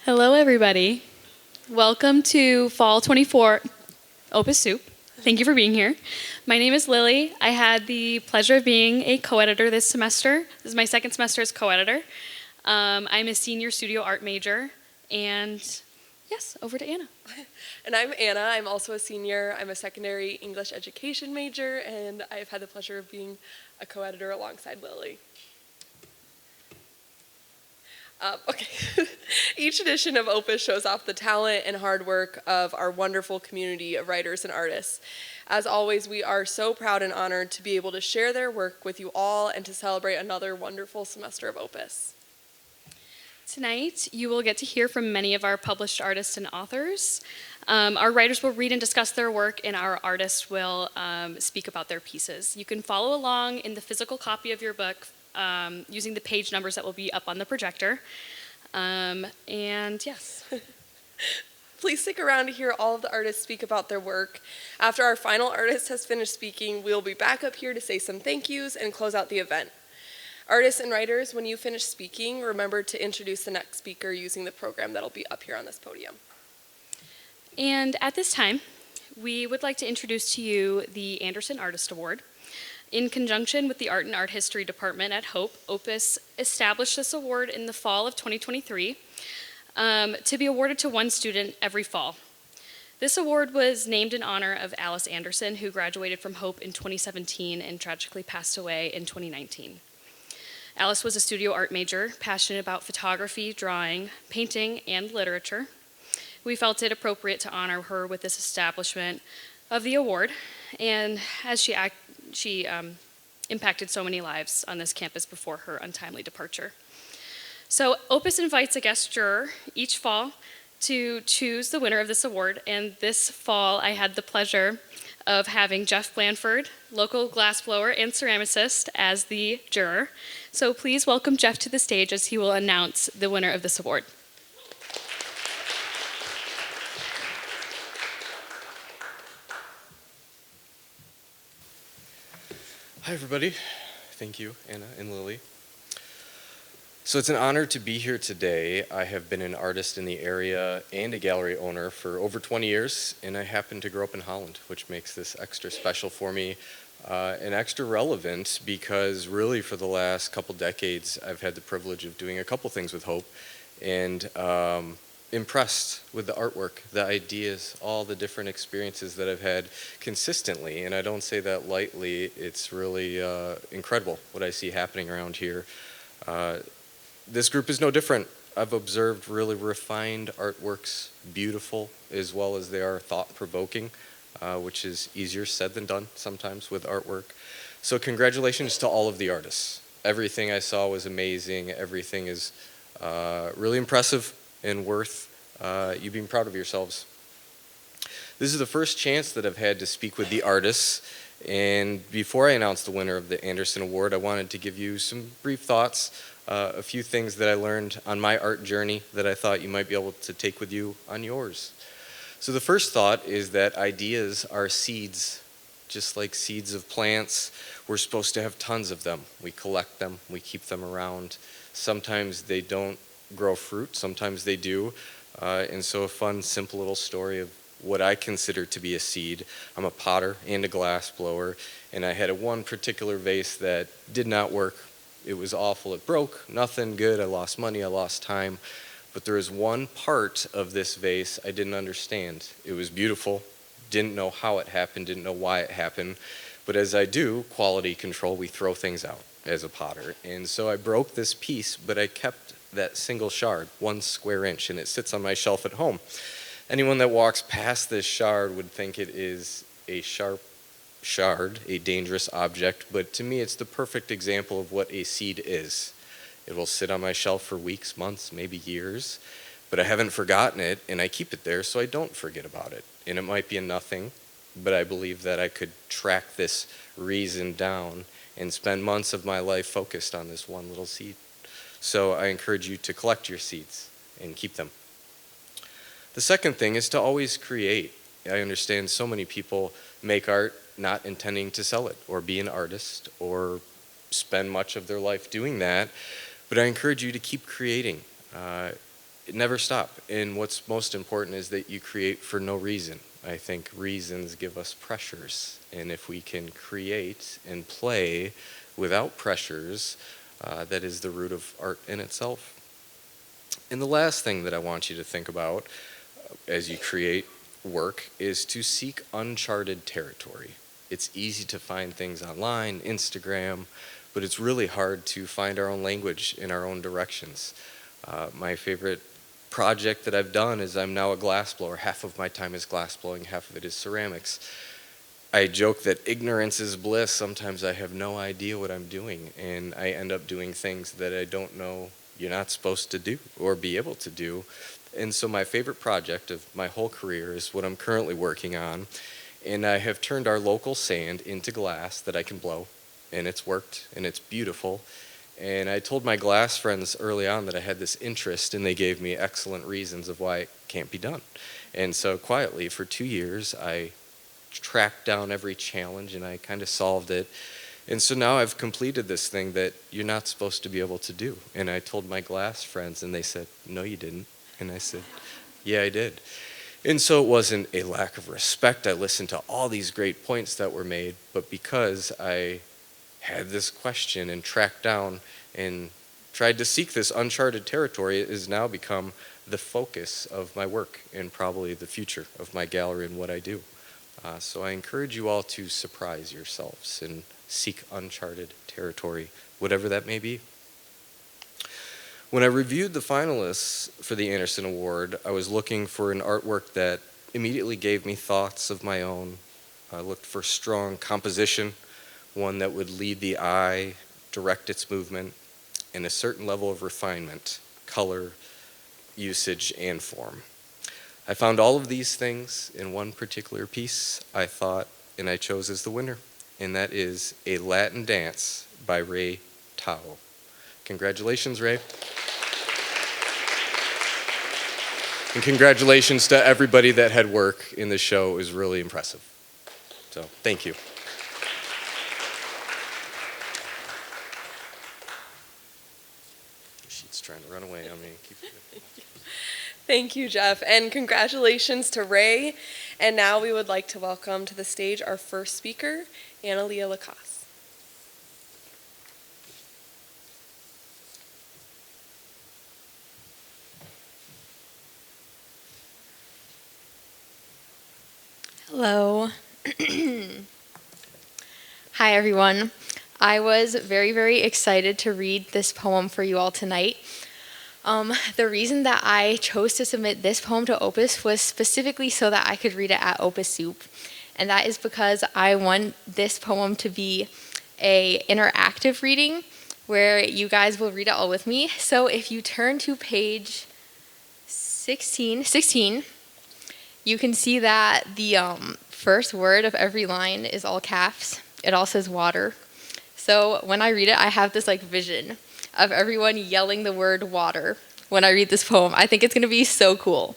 Hello, everybody. Welcome to Fall 24 Opus Soup. Thank you for being here. My name is Lily. I had the pleasure of being a co-editor this semester. This is my second semester as co-editor. I'm a senior studio art major, and yes, over to Anna. And I'm Anna. I'm also a senior. I'm a secondary English education major, and I've had the pleasure of being a co-editor alongside Lily. Okay. Each edition of Opus shows off the talent and hard work of our wonderful community of writers and artists. As always, we are so proud and honored to be able to share their work with you all and to celebrate another wonderful semester of Opus. Tonight, you will get to hear from many of our published artists and authors. Our writers will read and discuss their work, and our artists will speak about their pieces. You can follow along in the physical copy of your book using the page numbers that will be up on the projector. And yes. Please stick around to hear all of the artists speak about their work. After our final artist has finished speaking, we'll be back up here to say some thank yous and close out the event. Artists and writers, when you finish speaking, remember to introduce the next speaker using the program that'll be up here on this podium. And at this time, we would like to introduce to you the Anderson Artist Award. In conjunction with the Art and Art History Department at Hope, Opus established this award in the fall of 2023 to be awarded to one student every fall. This award was named in honor of Alice Anderson, who graduated from Hope in 2017 and tragically passed away in 2019. Alice was a studio art major, passionate about photography, drawing, painting, and literature. We felt it appropriate to honor her with this establishment of the award, and as she impacted so many lives on this campus before her untimely departure. So Opus invites a guest juror each fall to choose the winner of this award, and this fall I had the pleasure of having Jeff Blanford, local glassblower and ceramicist, as the juror. So please welcome Jeff to the stage as he will announce the winner of this award. Hi, everybody. Thank you, Anna and Lily. So it's an honor to be here today. I have been an artist in the area and a gallery owner for over 20 years, and I happen to grow up in Holland, which makes this extra special for me and extra relevant because really for the last couple decades, I've had the privilege of doing a couple things with Hope and impressed with the artwork, the ideas, all the different experiences that I've had consistently. And I don't say that lightly. It's really incredible what I see happening around here. This group is no different. I've observed really refined artworks, beautiful as well as they are thought-provoking, which is easier said than done sometimes with artwork. So congratulations to all of the artists. Everything I saw was amazing. Everything is really impressive and worth you being proud of yourselves. This is the first chance that I've had to speak with the artists, and before I announce the winner of the Anderson Award, I wanted to give you some brief thoughts, a few things that I learned on my art journey that I thought you might be able to take with you on yours. So the first thought is that ideas are seeds, just like seeds of plants. We're supposed to have tons of them. We collect them, we keep them around. Sometimes they don't grow fruit, sometimes they do. And so a fun, simple little story of what I consider to be a seed. I'm a potter and a glass blower, and I had one particular vase that did not work. It was awful, it broke, nothing good, I lost money, I lost time. But there is one part of this vase I didn't understand. It was beautiful, didn't know how it happened, didn't know why it happened. But as I do, quality control, we throw things out as a potter. And so I broke this piece, but I kept that single shard, 1 square inch, and it sits on my shelf at home. Anyone that walks past this shard would think it is a sharp shard, a dangerous object, but to me it's the perfect example of what a seed is. It will sit on my shelf for weeks, months, maybe years, but I haven't forgotten it, and I keep it there so I don't forget about it. And it might be a nothing, but I believe that I could track this reason down and spend months of my life focused on this one little seed. So I encourage you to collect your seeds and keep them. The second thing is to always create. I understand so many people make art not intending to sell it or be an artist or spend much of their life doing that, but I encourage you to keep creating. never stop. And what's most important is that you create for no reason. I think reasons give us pressures. And if we can create and play without pressures, that is the root of art in itself. And the last thing that I want you to think about as you create work is to seek uncharted territory. It's easy to find things online, Instagram, but it's really hard to find our own language in our own directions. My favorite project that I've done is I'm now a glassblower. Half of my time is glassblowing, half of it is ceramics. I joke that ignorance is bliss. Sometimes I have no idea what I'm doing, and I end up doing things that I don't know you're not supposed to do or be able to do. And so my favorite project of my whole career is what I'm currently working on. And I have turned our local sand into glass that I can blow. And it's worked, and it's beautiful. And I told my glass friends early on that I had this interest, and they gave me excellent reasons of why it can't be done. And so quietly, for 2 years, I tracked down every challenge, and I kind of solved it. And so now I've completed this thing that you're not supposed to be able to do. And I told my glass friends, and they said, "No, you didn't." And I said, "Yeah, I did." And so it wasn't a lack of respect. I listened to all these great points that were made, but because I had this question and tracked down and tried to seek this uncharted territory, it has now become the focus of my work and probably the future of my gallery and what I do. So I encourage you all to surprise yourselves and seek uncharted territory, whatever that may be. When I reviewed the finalists for the Anderson Award, I was looking for an artwork that immediately gave me thoughts of my own. I looked for strong composition, one that would lead the eye, direct its movement, and a certain level of refinement, color, usage, and form. I found all of these things in one particular piece I thought, and I chose as the winner, and that is A Latin Dance by Ray Tao. Congratulations, Ray. And congratulations to everybody that had work in the show. It was really impressive. So, thank you. She's trying to run away on me. Thank you, Jeff, and congratulations to Ray. And now we would like to welcome to the stage our first speaker, Analia Lacasse. Hello. Hi, everyone. I was very, very excited to read this poem for you all tonight. The reason that I chose to submit this poem to Opus was specifically so that I could read it at Opus Soup. And that is because I want this poem to be an interactive reading where you guys will read it all with me. So if you turn to page 16, you can see that the first word of every line is all caps. It all says water. So when I read it, I have this vision of everyone yelling the word water when I read this poem. I think it's going to be so cool.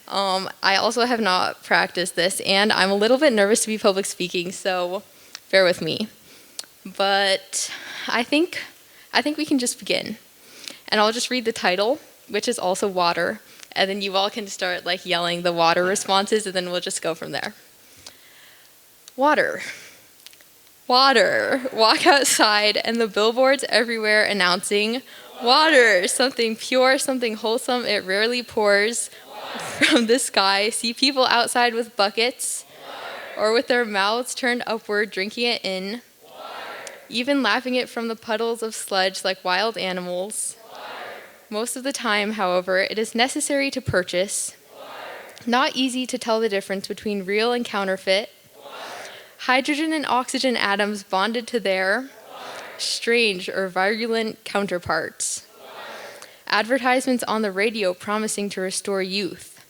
I also have not practiced this, and I'm a little bit nervous to be public speaking, so bear with me. But I think we can just begin. And I'll just read the title, which is also water, and then you all can start yelling the water responses, and then we'll just go from there. Water. Water. Walk outside, and the billboards everywhere announcing water, something pure, something wholesome. It rarely pours from the sky. See people outside with buckets or with their mouths turned upward, drinking it in, even lapping it from the puddles of sludge like wild animals. Most of the time, however, it is necessary to purchase. Not easy to tell the difference between real and counterfeit. Hydrogen and oxygen atoms bonded to their strange or virulent counterparts. Advertisements on the radio promising to restore youth.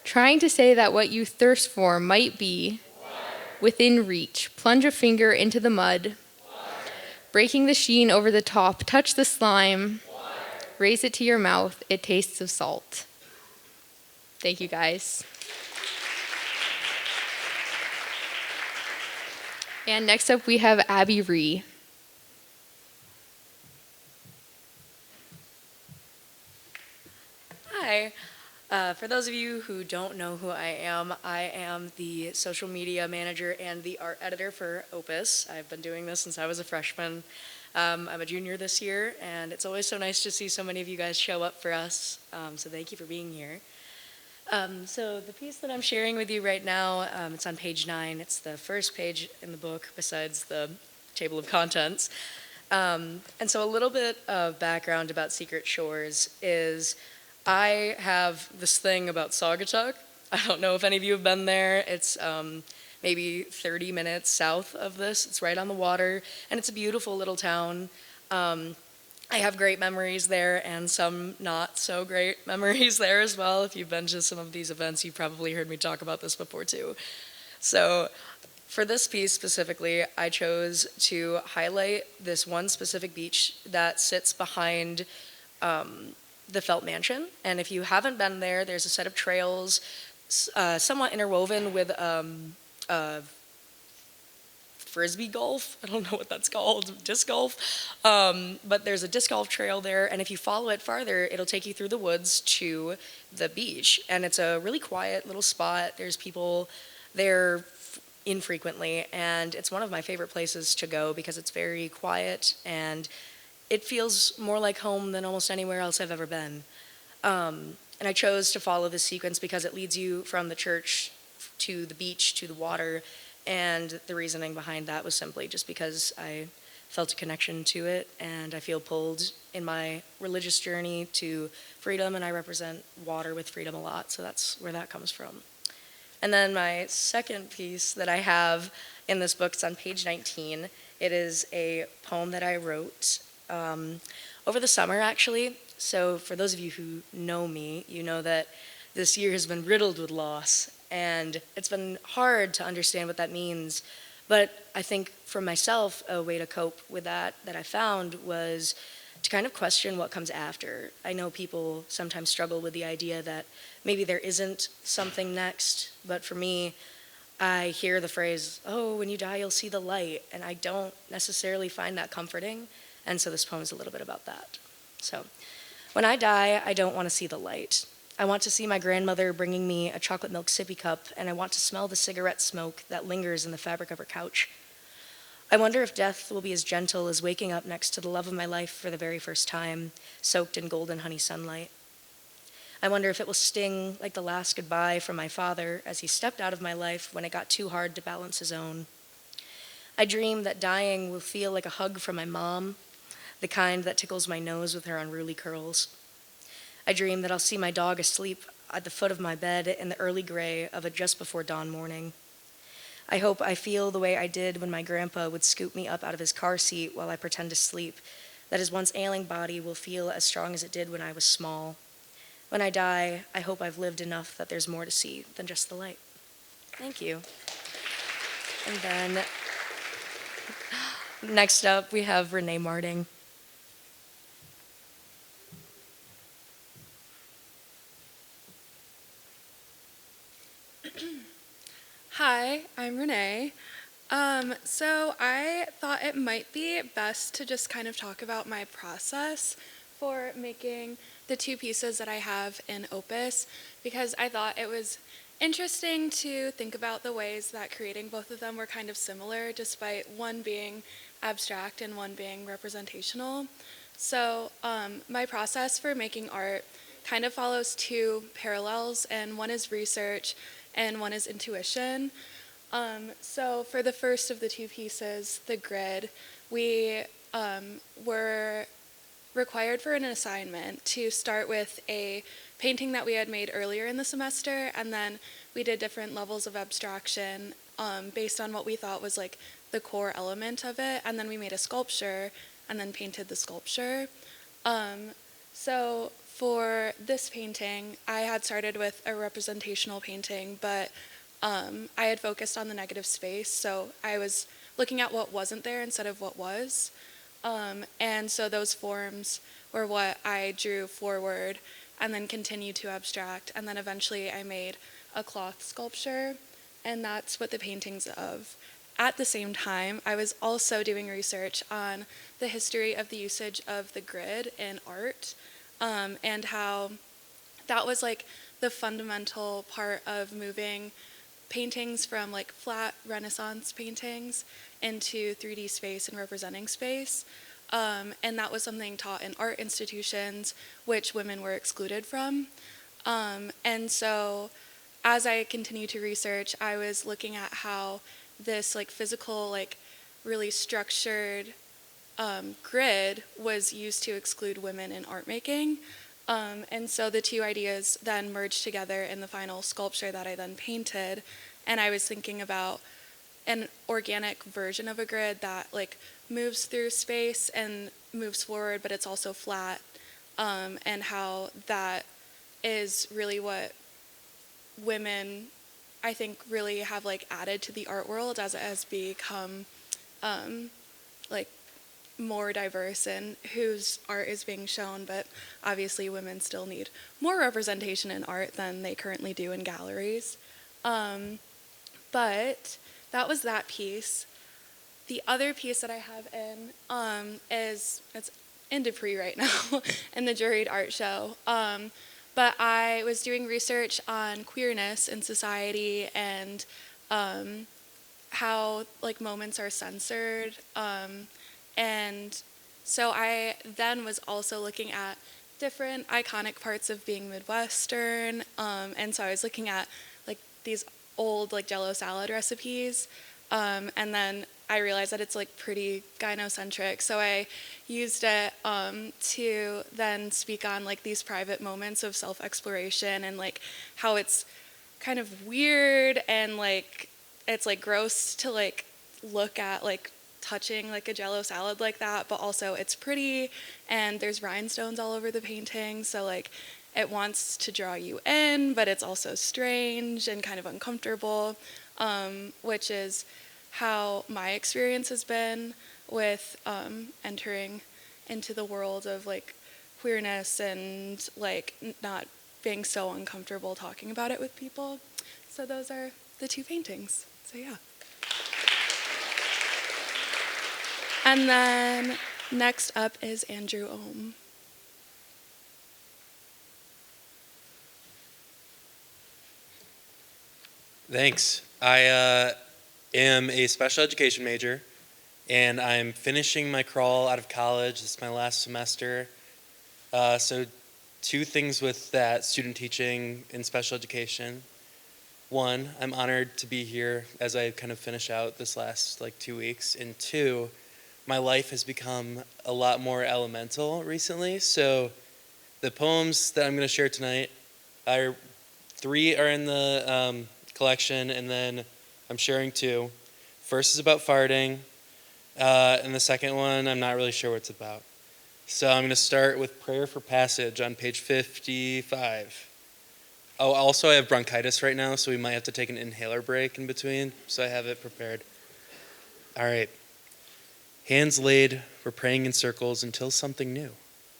Trying to say that what you thirst for might be within reach. Plunge a finger into the mud. Breaking the sheen over the top. Touch the slime. Raise it to your mouth. It tastes of salt. Thank you, guys. And next up, we have Abby Ree. Hi. For those of you who don't know who I am the social media manager and the art editor for Opus. I've been doing this since I was a freshman. I'm a junior this year, and it's always so nice to see so many of you guys show up for us. So thank you for being here. So the piece that I'm sharing with you right now, it's on page 9. It's the first page in the book besides the table of contents. And so a little bit of background about Secret Shores is I have this thing about Saugatuck. I don't know if any of you have been there. It's maybe 30 minutes south of this. It's right on the water, and it's a beautiful little town. I have great memories there and some not so great memories there as well. If you've been to some of these events, you've probably heard me talk about this before too. So for this piece specifically, I chose to highlight this one specific beach that sits behind the Felt Mansion. And if you haven't been there, there's a set of trails somewhat interwoven with frisbee golf. I don't know what that's called, disc golf. But there's a disc golf trail there, and if you follow it farther, it'll take you through the woods to the beach. And it's a really quiet little spot. There's people there infrequently, and it's one of my favorite places to go because it's very quiet and it feels more like home than almost anywhere else I've ever been. And I chose to follow this sequence because it leads you from the church to the beach to the water. And the reasoning behind that was simply just because I felt a connection to it, and I feel pulled in my religious journey to freedom, and I represent water with freedom a lot, so that's where that comes from. And then my second piece that I have in this book, it's on page 19. It is a poem that I wrote over the summer, actually. So for those of you who know me, you know that this year has been riddled with loss, and it's been hard to understand what that means. But I think for myself, a way to cope with that I found was to kind of question what comes after. I know people sometimes struggle with the idea that maybe there isn't something next, but for me, I hear the phrase, oh, when you die, you'll see the light, and I don't necessarily find that comforting, and so this poem is a little bit about that. So, when I die, I don't want to see the light. I want to see my grandmother bringing me a chocolate milk sippy cup, and I want to smell the cigarette smoke that lingers in the fabric of her couch. I wonder if death will be as gentle as waking up next to the love of my life for the very first time, soaked in golden honey sunlight. I wonder if it will sting like the last goodbye from my father as he stepped out of my life when it got too hard to balance his own. I dream that dying will feel like a hug from my mom, the kind that tickles my nose with her unruly curls. I dream that I'll see my dog asleep at the foot of my bed in the early gray of a just before dawn morning. I hope I feel the way I did when my grandpa would scoop me up out of his car seat while I pretend to sleep, that his once ailing body will feel as strong as it did when I was small. When I die, I hope I've lived enough that there's more to see than just the light. Thank you. And then next up, we have Renee Marding. Hi, I'm Renee. So I thought it might be best to just kind of talk about my process for making the two pieces that I have in Opus, because I thought it was interesting to think about the ways that creating both of them were kind of similar, despite one being abstract and one being representational. So my process for making art kind of follows two parallels, and one is research and one is intuition. So for the first of the two pieces, the grid, we were required for an assignment to start with a painting that we had made earlier in the semester, and then we did different levels of abstraction based on what we thought was like the core element of it, and then we made a sculpture and then painted the sculpture. So for this painting, I had started with a representational painting, but I had focused on the negative space, so I was looking at what wasn't there instead of what was. And so those forms were what I drew forward and then continued to abstract, and then eventually I made a cloth sculpture, and that's what the painting's of. At the same time, I was also doing research on the history of the usage of the grid in art, and how that was like the fundamental part of moving paintings from like flat Renaissance paintings into 3D space and representing space. And that was something taught in art institutions, which women were excluded from. And so as I continued to research, I was looking at how this like physical, like really structured grid was used to exclude women in art making. And so the two ideas then merged together in the final sculpture that I then painted. And I was thinking about an organic version of a grid that like moves through space and moves forward, but it's also flat, and how that is really what women, I think, really have like added to the art world as it has become like more diverse in whose art is being shown. But obviously women still need more representation in art than they currently do in galleries. But that was that piece. The other piece that I have in is, it's in Dupree right now in the juried art show. But I was doing research on queerness in society and how like moments are censored. And so I then was also looking at different iconic parts of being Midwestern. And so I was looking at like these old like Jell-O salad recipes. And then I realized that it's like pretty gynocentric. So I used it to then speak on like these private moments of self-exploration and like how it's kind of weird and like it's like gross to like look at like touching like a Jell-O salad like that, but also it's pretty and there's rhinestones all over the painting. So like it wants to draw you in, but it's also strange and kind of uncomfortable, which is how my experience has been with entering into the world of like queerness and like not being so uncomfortable talking about it with people. So those are the two paintings. So yeah. And then next up is Andrew Ohm. Thanks. I am a special education major, and I'm finishing my crawl out of college. This is my last semester. So two things with that, student teaching in special education. One, I'm honored to be here as I kind of finish out this last like 2 weeks. And two, my life has become a lot more elemental recently. So the poems that I'm going to share tonight are 3 are in the collection, and then I'm sharing 2. First is about farting, and the second one I'm not really sure what it's about. So I'm going to start with Prayer for Passage on page 55. Oh, also I have bronchitis right now, so we might have to take an inhaler break in between, so I have it prepared. All right. Hands laid, we're praying in circles until something new.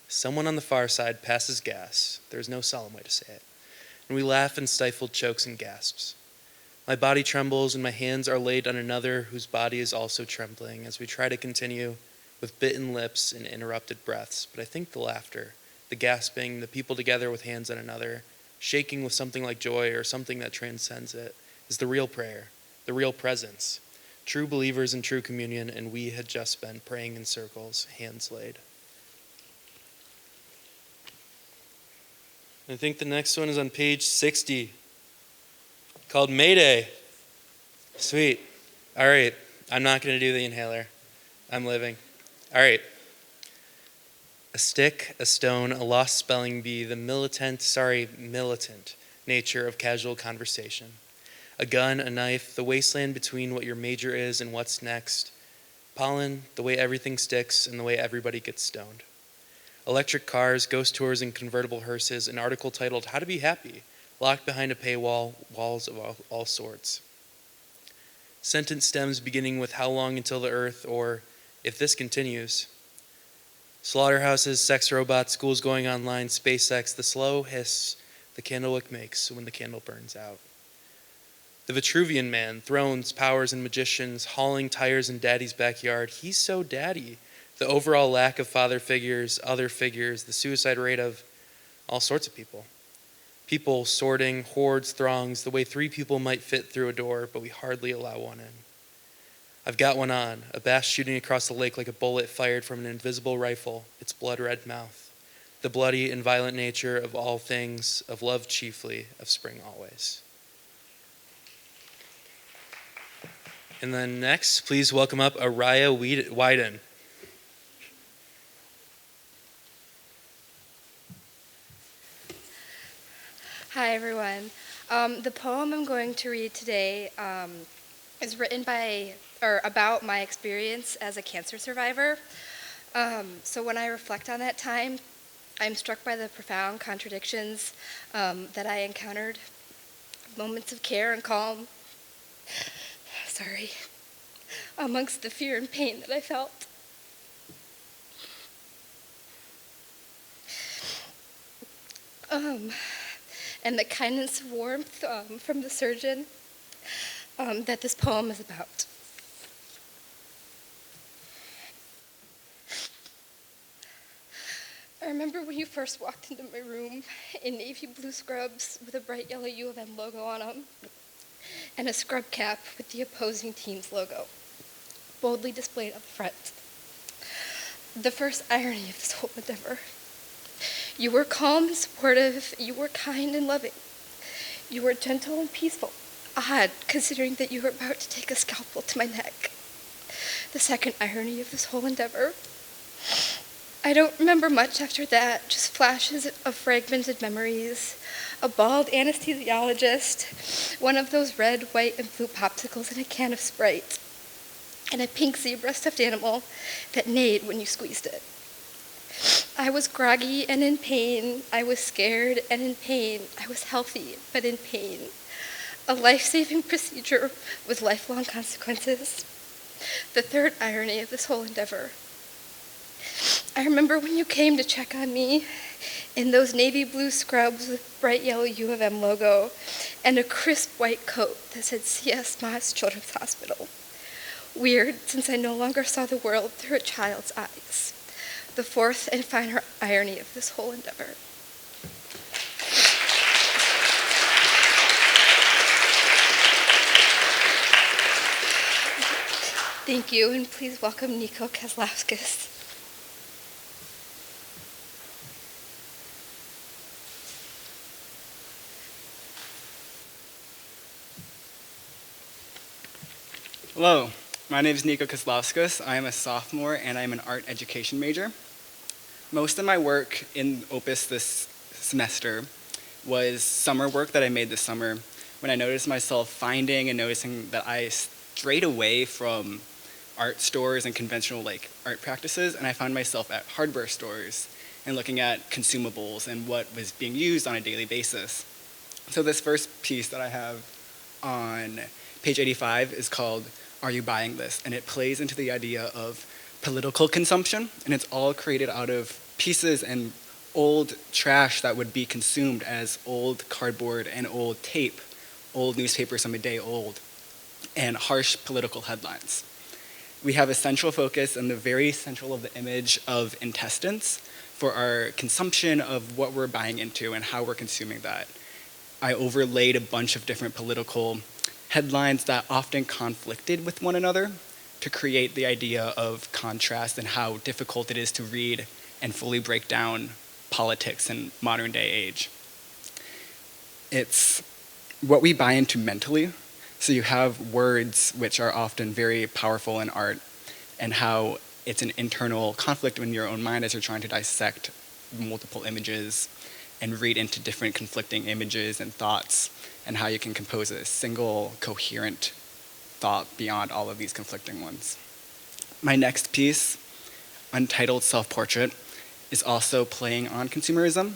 Someone on the far side passes gas. There's no solemn way to say it. And we laugh in stifled chokes and gasps. My body trembles and my hands are laid on another whose body is also trembling as we try to continue with bitten lips and interrupted breaths. But I think the laughter, the gasping, the people together with hands on another, shaking with something like joy or something that transcends it, is the real prayer, the real presence. True believers in true communion, and we had just been praying in circles, hands laid. I think the next one is on page 60, called Mayday. Sweet. All right, I'm not going to do the inhaler. I'm living. All right. A stick, a stone, a lost spelling bee, the militant nature of casual conversation. A gun, a knife, the wasteland between what your major is and what's next. Pollen, the way everything sticks and the way everybody gets stoned. Electric cars, ghost tours, and convertible hearses, an article titled How to Be Happy, locked behind a paywall, walls of all sorts. Sentence stems beginning with how long until the earth, or if this continues. Slaughterhouses, sex robots, schools going online, SpaceX, the slow hiss the candlewick makes when the candle burns out. The Vitruvian Man, thrones, powers, and magicians, hauling tires in daddy's backyard. He's so daddy. The overall lack of father figures, other figures, the suicide rate of all sorts of people. People sorting, hordes, throngs, the way 3 people might fit through a door, but we hardly allow one in. I've got one on, a bass shooting across the lake like a bullet fired from an invisible rifle, its blood-red mouth. The bloody and violent nature of all things, of love chiefly, of spring always. And then next, please welcome up Araya Wyden. Hi, everyone. The poem I'm going to read today is written about my experience as a cancer survivor. So when I reflect on that time, I'm struck by the profound contradictions that I encountered, moments of care and calm, amongst the fear and pain that I felt. And the kindness and warmth from the surgeon that this poem is about. I remember when you first walked into my room in navy blue scrubs with a bright yellow U of M logo on them and a scrub cap with the opposing team's logo, boldly displayed up front. The first irony of this whole endeavor. You were calm and supportive, you were kind and loving, you were gentle and peaceful, odd considering that you were about to take a scalpel to my neck. The second irony of this whole endeavor. I don't remember much after that, just flashes of fragmented memories, a bald anesthesiologist, one of those red, white, and blue popsicles in a can of Sprite, and a pink zebra stuffed animal that neighed when you squeezed it. I was groggy and in pain. I was scared and in pain. I was healthy but in pain. A life-saving procedure with lifelong consequences. The third irony of this whole endeavor. I remember when you came to check on me in those navy blue scrubs with bright yellow U of M logo and a crisp white coat that said C.S. Moss Children's Hospital. Weird, since I no longer saw the world through a child's eyes. The fourth and final irony of this whole endeavor. Thank you, and please welcome Nico Kozlowskis. Hello, my name is Nico Kozlowskis. I am a sophomore and I am an art education major. Most of my work in Opus this semester was summer work that I made this summer when I noticed myself finding and noticing that I strayed away from art stores and conventional art practices, and I found myself at hardware stores and looking at consumables and what was being used on a daily basis. So this first piece that I have on page 85 is called Are You Buying This? And it plays into the idea of political consumption, and it's all created out of pieces and old trash that would be consumed as old cardboard and old tape, old newspapers some a day old, and harsh political headlines. We have a central focus in the very central of the image of intestines for our consumption of what we're buying into and how we're consuming that. I overlaid a bunch of different political headlines that often conflicted with one another to create the idea of contrast and how difficult it is to read and fully break down politics in modern day age. It's what we buy into mentally. So you have words which are often very powerful in art, and how it's an internal conflict in your own mind as you're trying to dissect multiple images and read into different conflicting images and thoughts, and how you can compose a single coherent thought beyond all of these conflicting ones. My next piece, Untitled Self-Portrait, is also playing on consumerism,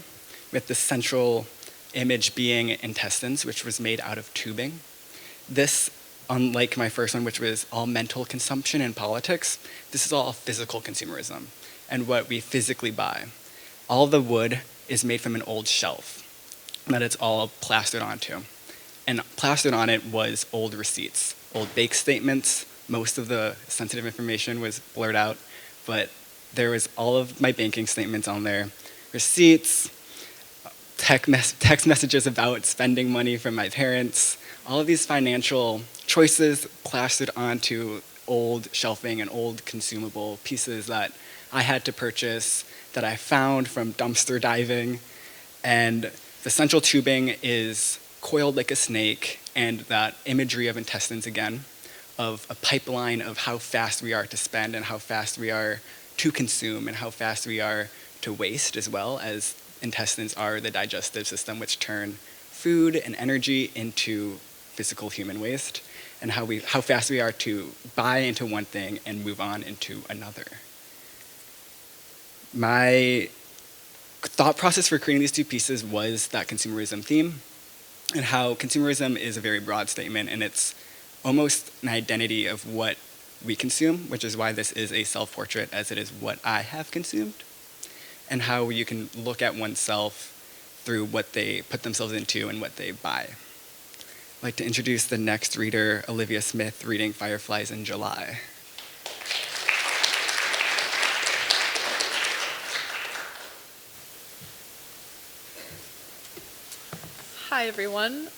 with the central image being intestines, which was made out of tubing. This, unlike my first one, which was all mental consumption and politics, this is all physical consumerism and what we physically buy. All the wood is made from an old shelf that it's all plastered onto. And plastered on it was old receipts, old bank statements. Most of the sensitive information was blurred out, but there was all of my banking statements on there, receipts, text messages about spending money from my parents. All of these financial choices plastered onto old shelving and old consumable pieces that I had to purchase, that I found from dumpster diving. And the central tubing is coiled like a snake, and that imagery of intestines again, of a pipeline of how fast we are to spend and how fast we are to consume and how fast we are to waste, as well as intestines are the digestive system which turn food and energy into physical human waste, and how fast we are to buy into one thing and move on into another. My thought process for creating these two pieces was that consumerism theme, and how consumerism is a very broad statement, and it's almost an identity of what we consume, which is why this is a self-portrait, as it is what I have consumed, and how you can look at oneself through what they put themselves into and what they buy. I'd like to introduce the next reader, Olivia Smith, reading Fireflies in July. Hi everyone,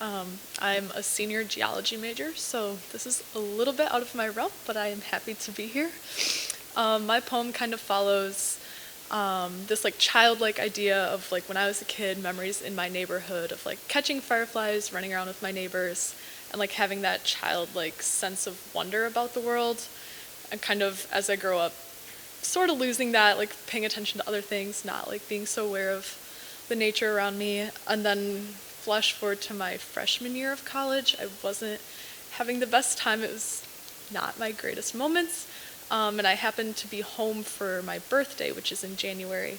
I'm a senior geology major, so this is a little bit out of my realm, but I am happy to be here. My poem kind of follows this like childlike idea of like when I was a kid, memories in my neighborhood of like catching fireflies, running around with my neighbors, and like having that childlike sense of wonder about the world. And kind of as I grow up, sort of losing that, like paying attention to other things, not like being so aware of the nature around me. And then flash forward to my freshman year of college, I wasn't having the best time. It was not my greatest moments. And I happened to be home for my birthday, which is in January.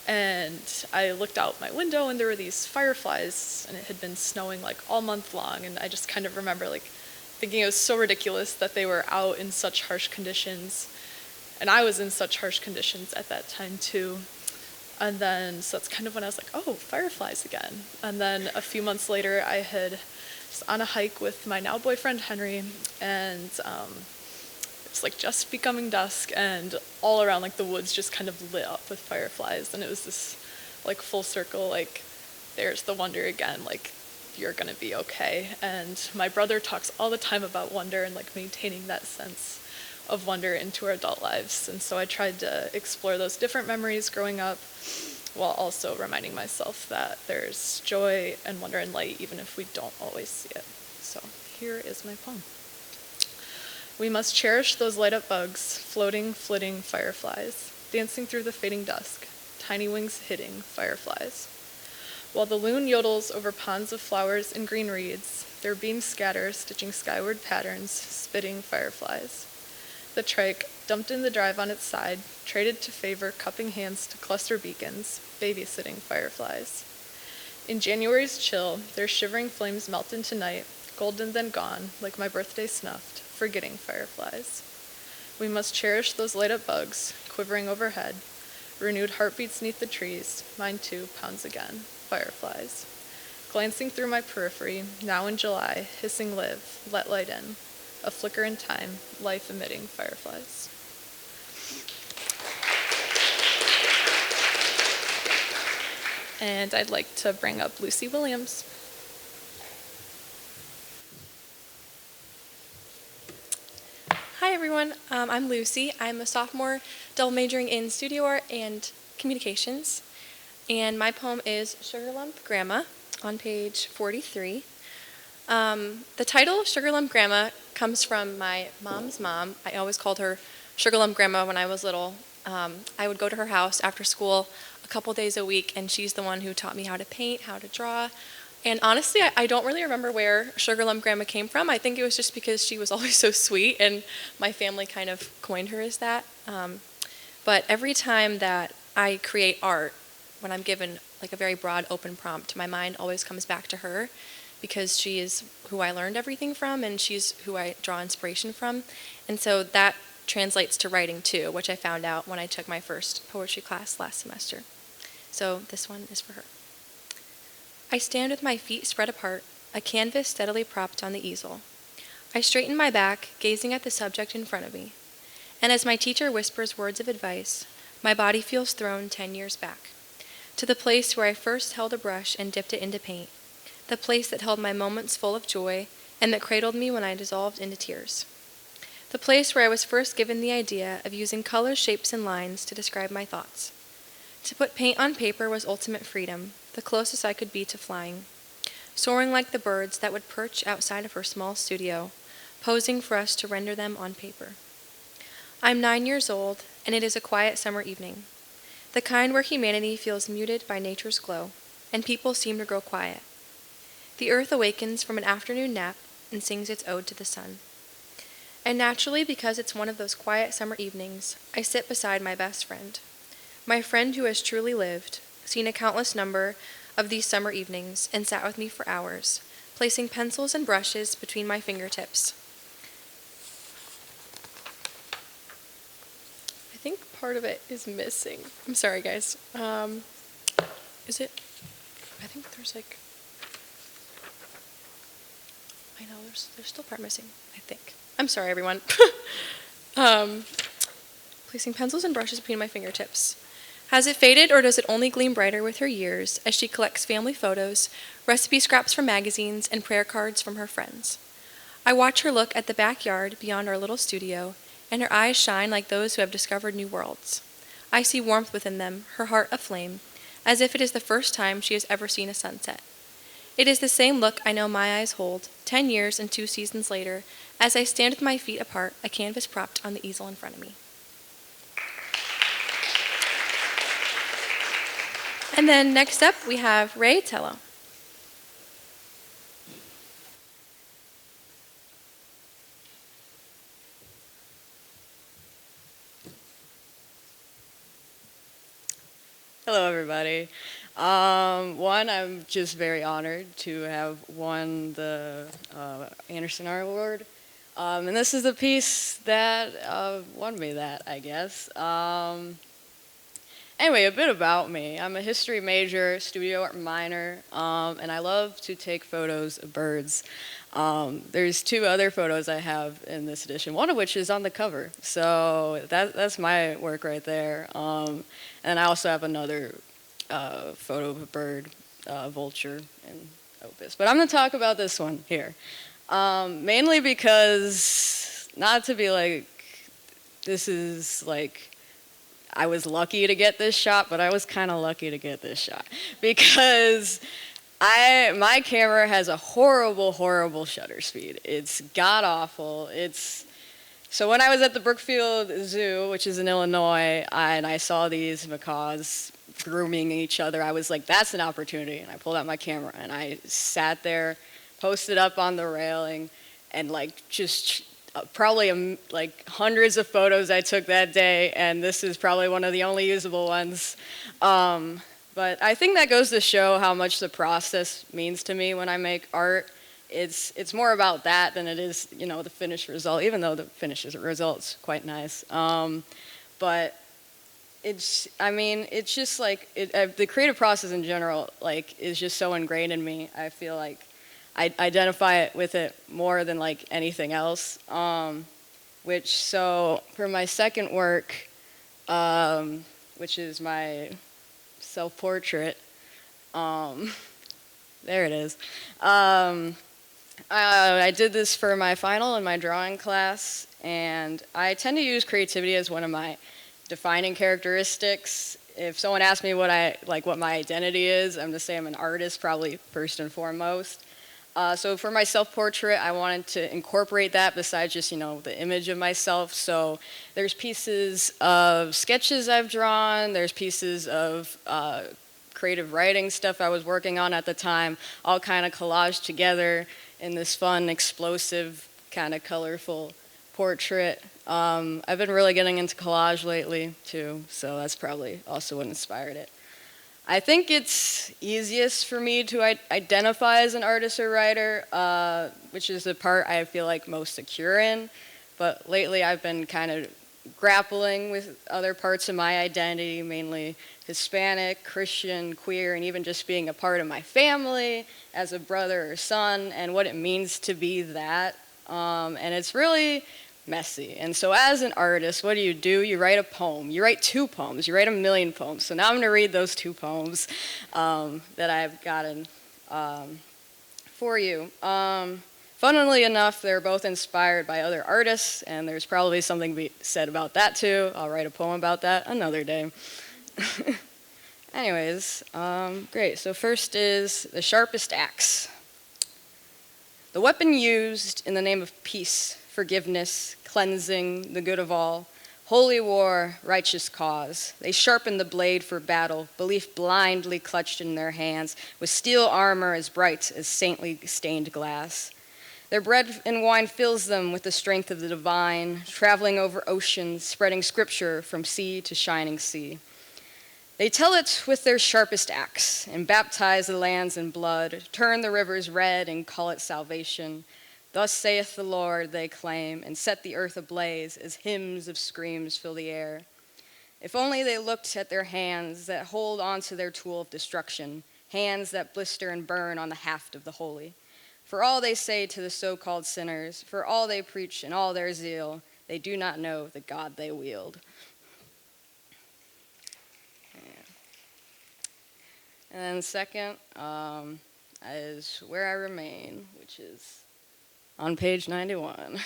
And I looked out my window and there were these fireflies, and it had been snowing like all month long. And I just kind of remember like thinking it was so ridiculous that they were out in such harsh conditions. And I was in such harsh conditions at that time too. And then, so that's kind of when I was like, oh, fireflies again. And then a few months later, I was on a hike with my now boyfriend, Henry, and it's like just becoming dusk, and all around like the woods just kind of lit up with fireflies. And it was this like full circle, like there's the wonder again, like you're gonna be okay. And my brother talks all the time about wonder and like maintaining that sense of wonder into our adult lives. And so I tried to explore those different memories growing up while also reminding myself that there's joy and wonder and light even if we don't always see it. So here is my poem. We must cherish those light up bugs, floating, flitting fireflies, dancing through the fading dusk, tiny wings hitting fireflies. While the loon yodels over ponds of flowers and green reeds, their beams scatter, stitching skyward patterns, spitting fireflies. The trike, dumped in the drive on its side, traded to favor cupping hands to cluster beacons, babysitting fireflies. In January's chill, their shivering flames melt into night, golden then gone, like my birthday snuffed, forgetting fireflies. We must cherish those light-up bugs, quivering overhead, renewed heartbeats neath the trees, mine too pounds again, fireflies. Glancing through my periphery, now in July, hissing live, let light in. A flicker in time, life-emitting fireflies. And I'd like to bring up Lucy Williams. Hi everyone, I'm Lucy. I'm a sophomore, double majoring in studio art and communications. And my poem is Sugar Lump Grandma on page 43. The title, Sugar Lump Grandma, comes from my mom's mom. I always called her Sugar Lump Grandma when I was little. I would go to her house after school a couple days a week, and she's the one who taught me how to paint, how to draw. And honestly, I don't really remember where Sugar Lump Grandma came from. I think it was just because she was always so sweet, and my family kind of coined her as that. But every time that I create art, when I'm given like a very broad open prompt, my mind always comes back to her, because she is who I learned everything from, and she's who I draw inspiration from. And so that translates to writing too, which I found out when I took my first poetry class last semester. So this one is for her. I stand with my feet spread apart, a canvas steadily propped on the easel. I straighten my back, gazing at the subject in front of me. And as my teacher whispers words of advice, my body feels thrown 10 years back. to the place where I first held a brush and dipped it into paint, the place that held my moments full of joy and that cradled me when I dissolved into tears, the place where I was first given the idea of using colors, shapes, and lines to describe my thoughts. To put paint on paper was ultimate freedom, the closest I could be to flying, soaring like the birds that would perch outside of her small studio, posing for us to render them on paper. I'm 9 years old, and it is a quiet summer evening, the kind where humanity feels muted by nature's glow, and people seem to grow quiet. The earth awakens from an afternoon nap and sings its ode to the sun. And naturally, because it's one of those quiet summer evenings, I sit beside my best friend. My friend who has truly lived, seen a countless number of these summer evenings, and sat with me for hours, placing pencils and brushes between my fingertips. I think part of it is missing. I'm sorry, guys. Is it? I think there's like. I know there's still part missing. I think. I'm sorry, everyone. Placing pencils and brushes between my fingertips. Has it faded, or does it only gleam brighter with her years as she collects family photos, recipe scraps from magazines, and prayer cards from her friends? I watch her look at the backyard beyond our little studio, and her eyes shine like those who have discovered new worlds. I see warmth within them, her heart aflame, as if it is the first time she has ever seen a sunset. It is the same look I know my eyes hold, 10 years and 2 seasons later, as I stand with my feet apart, a canvas propped on the easel in front of me. And then next up, we have Ray Tello. Hello, everybody. I'm just very honored to have won the Anderson Art Award. And this is the piece that won me that, I guess. Anyway, a bit about me. I'm a history major, studio art minor, and I love to take photos of birds. There's 2 other photos I have in this edition, one of which is on the cover. So that's my work right there. And I also have another photo of a bird, vulture, in Opus. But I'm going to talk about this one here. Mainly because, not to be like, this is like, I was lucky to get this shot, but I was kind of lucky to get this shot. Because my camera has a horrible, horrible shutter speed. It's god-awful. So when I was at the Brookfield Zoo, which is in Illinois, and I saw these macaws grooming each other, I was like, that's an opportunity. And I pulled out my camera, and I sat there, posted up on the railing, and like just probably like hundreds of photos I took that day, and this is probably one of the only usable ones. But I think that goes to show how much the process means to me when I make art. It's more about that than it is, the finished result, even though the finished result's quite nice. But it's just like, the creative process in general, like, is just so ingrained in me. I feel like I identify it with it more than like anything else. So for my second work, which is my self-portrait, there it is. I did this for my final in my drawing class, and I tend to use creativity as one of my defining characteristics. If someone asks me what my identity is, I'm going to say I'm an artist, probably first and foremost. So for my self-portrait, I wanted to incorporate that besides just, the image of myself. So there's pieces of sketches I've drawn, there's pieces of creative writing stuff I was working on at the time, all kind of collaged together in this fun, explosive, kind of colorful portrait. I've been really getting into collage lately, too, so that's probably also what inspired it. I think it's easiest for me to identify as an artist or writer, which is the part I feel like most secure in. But lately I've been kind of grappling with other parts of my identity, mainly Hispanic, Christian, queer, and even just being a part of my family as a brother or son, and what it means to be that. And it's really messy. And so as an artist, what do? You write a poem. You write 2 poems. You write 1,000,000 poems. So now I'm going to read those 2 poems that I've gotten for you. Funnily enough, they're both inspired by other artists, and there's probably something to be said about that too. I'll write a poem about that another day. Anyways, great. So first is The Sharpest Axe. The weapon used in the name of peace, forgiveness, cleansing, the good of all, holy war, righteous cause. They sharpen the blade for battle, belief blindly clutched in their hands, with steel armor as bright as saintly stained glass. Their bread and wine fills them with the strength of the divine, traveling over oceans, spreading scripture from sea to shining sea. They tell it with their sharpest axe, and baptize the lands in blood, turn the rivers red and call it salvation. Thus saith the Lord, they claim, and set the earth ablaze as hymns of screams fill the air. If only they looked at their hands that hold onto their tool of destruction, hands that blister and burn on the haft of the holy. For all they say to the so-called sinners, for all they preach and all their zeal, they do not know the God they wield. And then second is Where I Remain, which is on page 91,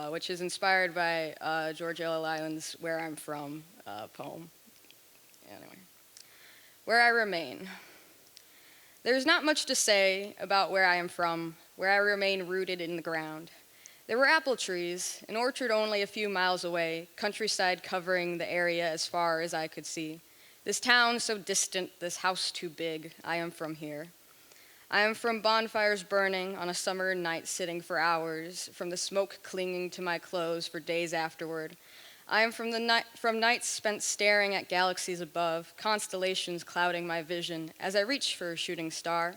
which is inspired by George L. Lyland's Where I'm From poem. Anyway, Where I Remain. There's not much to say about where I am from, where I remain rooted in the ground. There were apple trees, an orchard only a few miles away, countryside covering the area as far as I could see. This town so distant, this house too big, I am from here. I am from bonfires burning on a summer night sitting for hours, from the smoke clinging to my clothes for days afterward. I am from nights spent staring at galaxies above, constellations clouding my vision as I reach for a shooting star.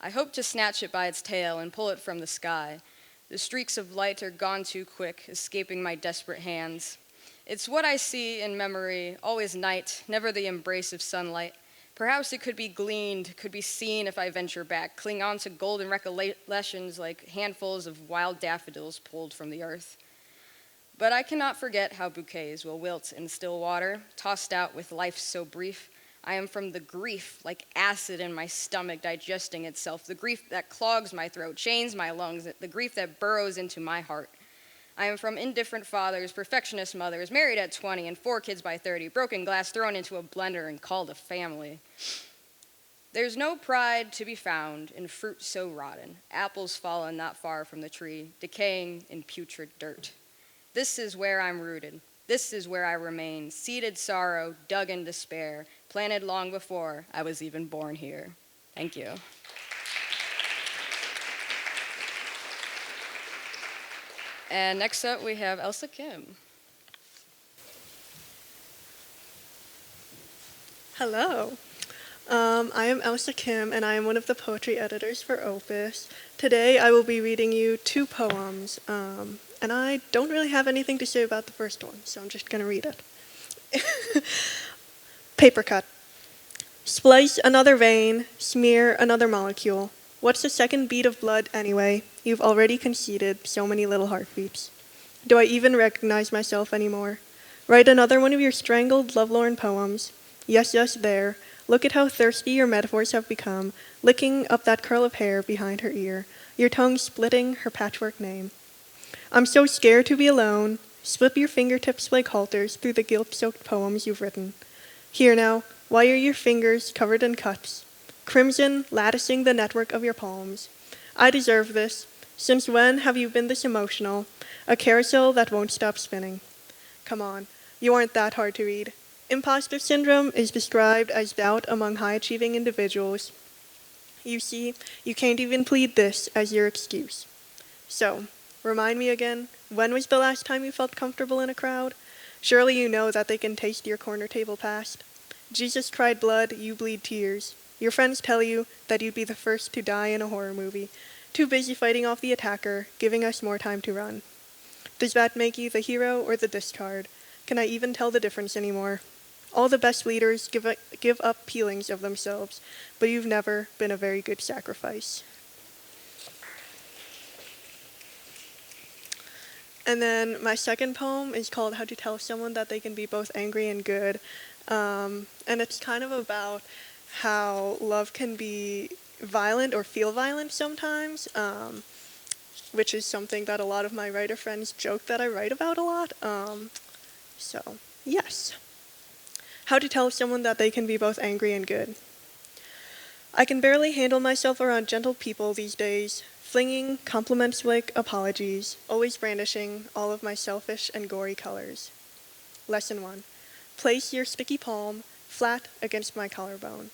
I hope to snatch it by its tail and pull it from the sky. The streaks of light are gone too quick, escaping my desperate hands. It's what I see in memory, always night, never the embrace of sunlight. Perhaps it could be gleaned, could be seen if I venture back, cling on to golden recollections like handfuls of wild daffodils pulled from the earth. But I cannot forget how bouquets will wilt in still water, tossed out with life so brief. I am from the grief, like acid in my stomach digesting itself, the grief that clogs my throat, chains my lungs, the grief that burrows into my heart. I am from indifferent fathers, perfectionist mothers, married at 20 and 4 kids by 30, broken glass thrown into a blender and called a family. There's no pride to be found in fruit so rotten, apples fallen not far from the tree, decaying in putrid dirt. This is where I'm rooted. This is where I remain, seeded sorrow, dug in despair, planted long before I was even born here. Thank you. And next up, we have Elsa Kim. Hello. I am Elsa Kim, and I am one of the poetry editors for Opus. Today, I will be reading you 2 poems, and I don't really have anything to say about the first one, so I'm just going to read it. Paper cut. Splice another vein, smear another molecule. What's the second beat of blood anyway? You've already conceded so many little heartbeats. Do I even recognize myself anymore? Write another one of your strangled, lovelorn poems. Yes, yes, there. Look at how thirsty your metaphors have become, licking up that curl of hair behind her ear, your tongue splitting her patchwork name. I'm so scared to be alone. Slip your fingertips like halters through the guilt-soaked poems you've written. Here now, why are your fingers covered in cuts? Crimson latticing the network of your palms. I deserve this. Since when have you been this emotional? A carousel that won't stop spinning. Come on, you aren't that hard to read. Imposter syndrome is described as doubt among high-achieving individuals. You see, you can't even plead this as your excuse. So, remind me again, when was the last time you felt comfortable in a crowd? Surely you know that they can taste your corner table past. Jesus cried blood, you bleed tears. Your friends tell you that you'd be the first to die in a horror movie, too busy fighting off the attacker, giving us more time to run. Does that make you the hero or the discard? Can I even tell the difference anymore? All the best leaders give up peelings of themselves, but you've never been a very good sacrifice. And then my second poem is called How to Tell Someone That They Can Be Both Angry and Good. And it's kind of about how love can be violent or feel violent sometimes, which is something that a lot of my writer friends joke that I write about a lot. So, yes. How to tell someone that they can be both angry and good. I can barely handle myself around gentle people these days, flinging compliments like apologies, always brandishing all of my selfish and gory colors. Lesson 1. Place your sticky palm flat against my collarbone.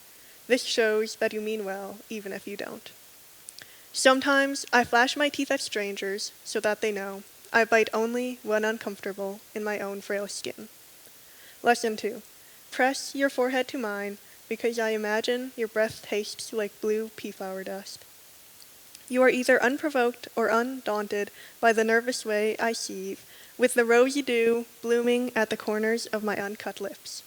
This shows that you mean well, even if you don't. Sometimes I flash my teeth at strangers so that they know I bite only when uncomfortable in my own frail skin. Lesson 2. Press your forehead to mine because I imagine your breath tastes like blue pea flower dust. You are either unprovoked or undaunted by the nervous way I seethe, with the rosy dew blooming at the corners of my uncut lips.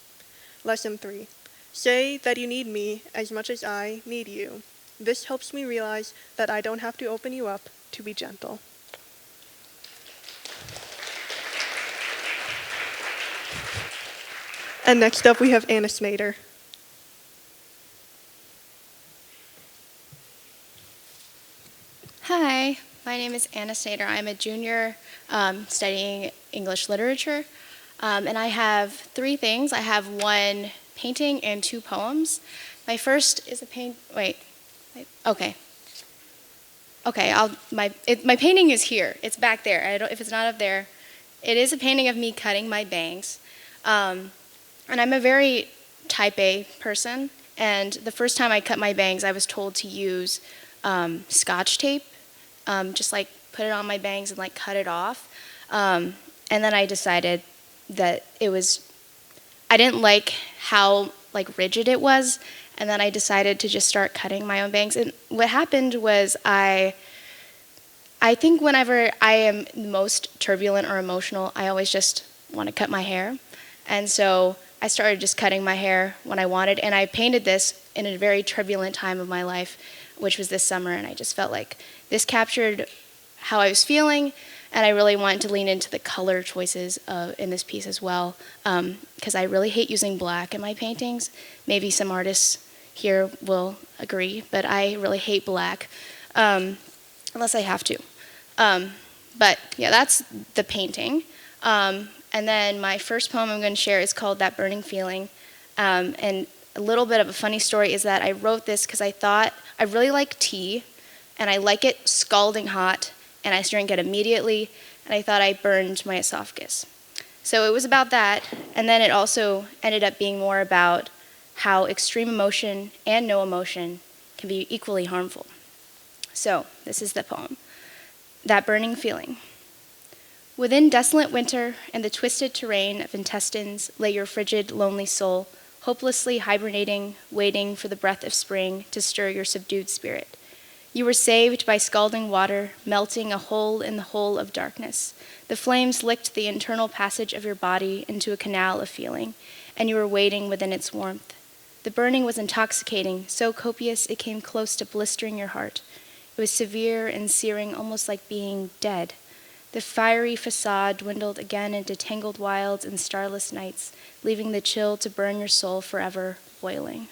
Lesson 3. Say that you need me as much as I need you. This helps me realize that I don't have to open you up to be gentle. And next up we have Anna Snyder. Hi, my name is Anna Snyder. I'm a junior studying English literature, and I have 3 things. I have 1 painting and 2 poems. My first is a okay. My painting is here. It's back there. If it's not up there, it is a painting of me cutting my bangs. And I'm a very type A person, and the first time I cut my bangs, I was told to use Scotch tape, just like put it on my bangs and like cut it off. And then I decided that I didn't like how like rigid it was, and then I decided to just start cutting my own bangs. And what happened was I think whenever I am most turbulent or emotional, I always just want to cut my hair. And so I started just cutting my hair when I wanted, and I painted this in a very turbulent time of my life, which was this summer, and I just felt like this captured how I was feeling, and I really wanted to lean into the color choices in this piece as well, because I really hate using black in my paintings. Maybe some artists here will agree, but I really hate black, unless I have to. But yeah, that's the painting. And then my first poem I'm going to share is called That Burning Feeling. And a little bit of a funny story is that I wrote this because I thought I really like tea, and I like it scalding hot, and I drink it immediately, and I thought I burned my esophagus. So it was about that, and then it also ended up being more about how extreme emotion and no emotion can be equally harmful. So this is the poem, That Burning Feeling. Within desolate winter and the twisted terrain of intestines lay your frigid, lonely soul, hopelessly hibernating, waiting for the breath of spring to stir your subdued spirit. You were saved by scalding water, melting a hole in the hole of darkness. The flames licked the internal passage of your body into a canal of feeling, and you were waiting within its warmth. The burning was intoxicating, so copious it came close to blistering your heart. It was severe and searing, almost like being dead. The fiery facade dwindled again into tangled wilds and starless nights, leaving the chill to burn your soul forever, boiling.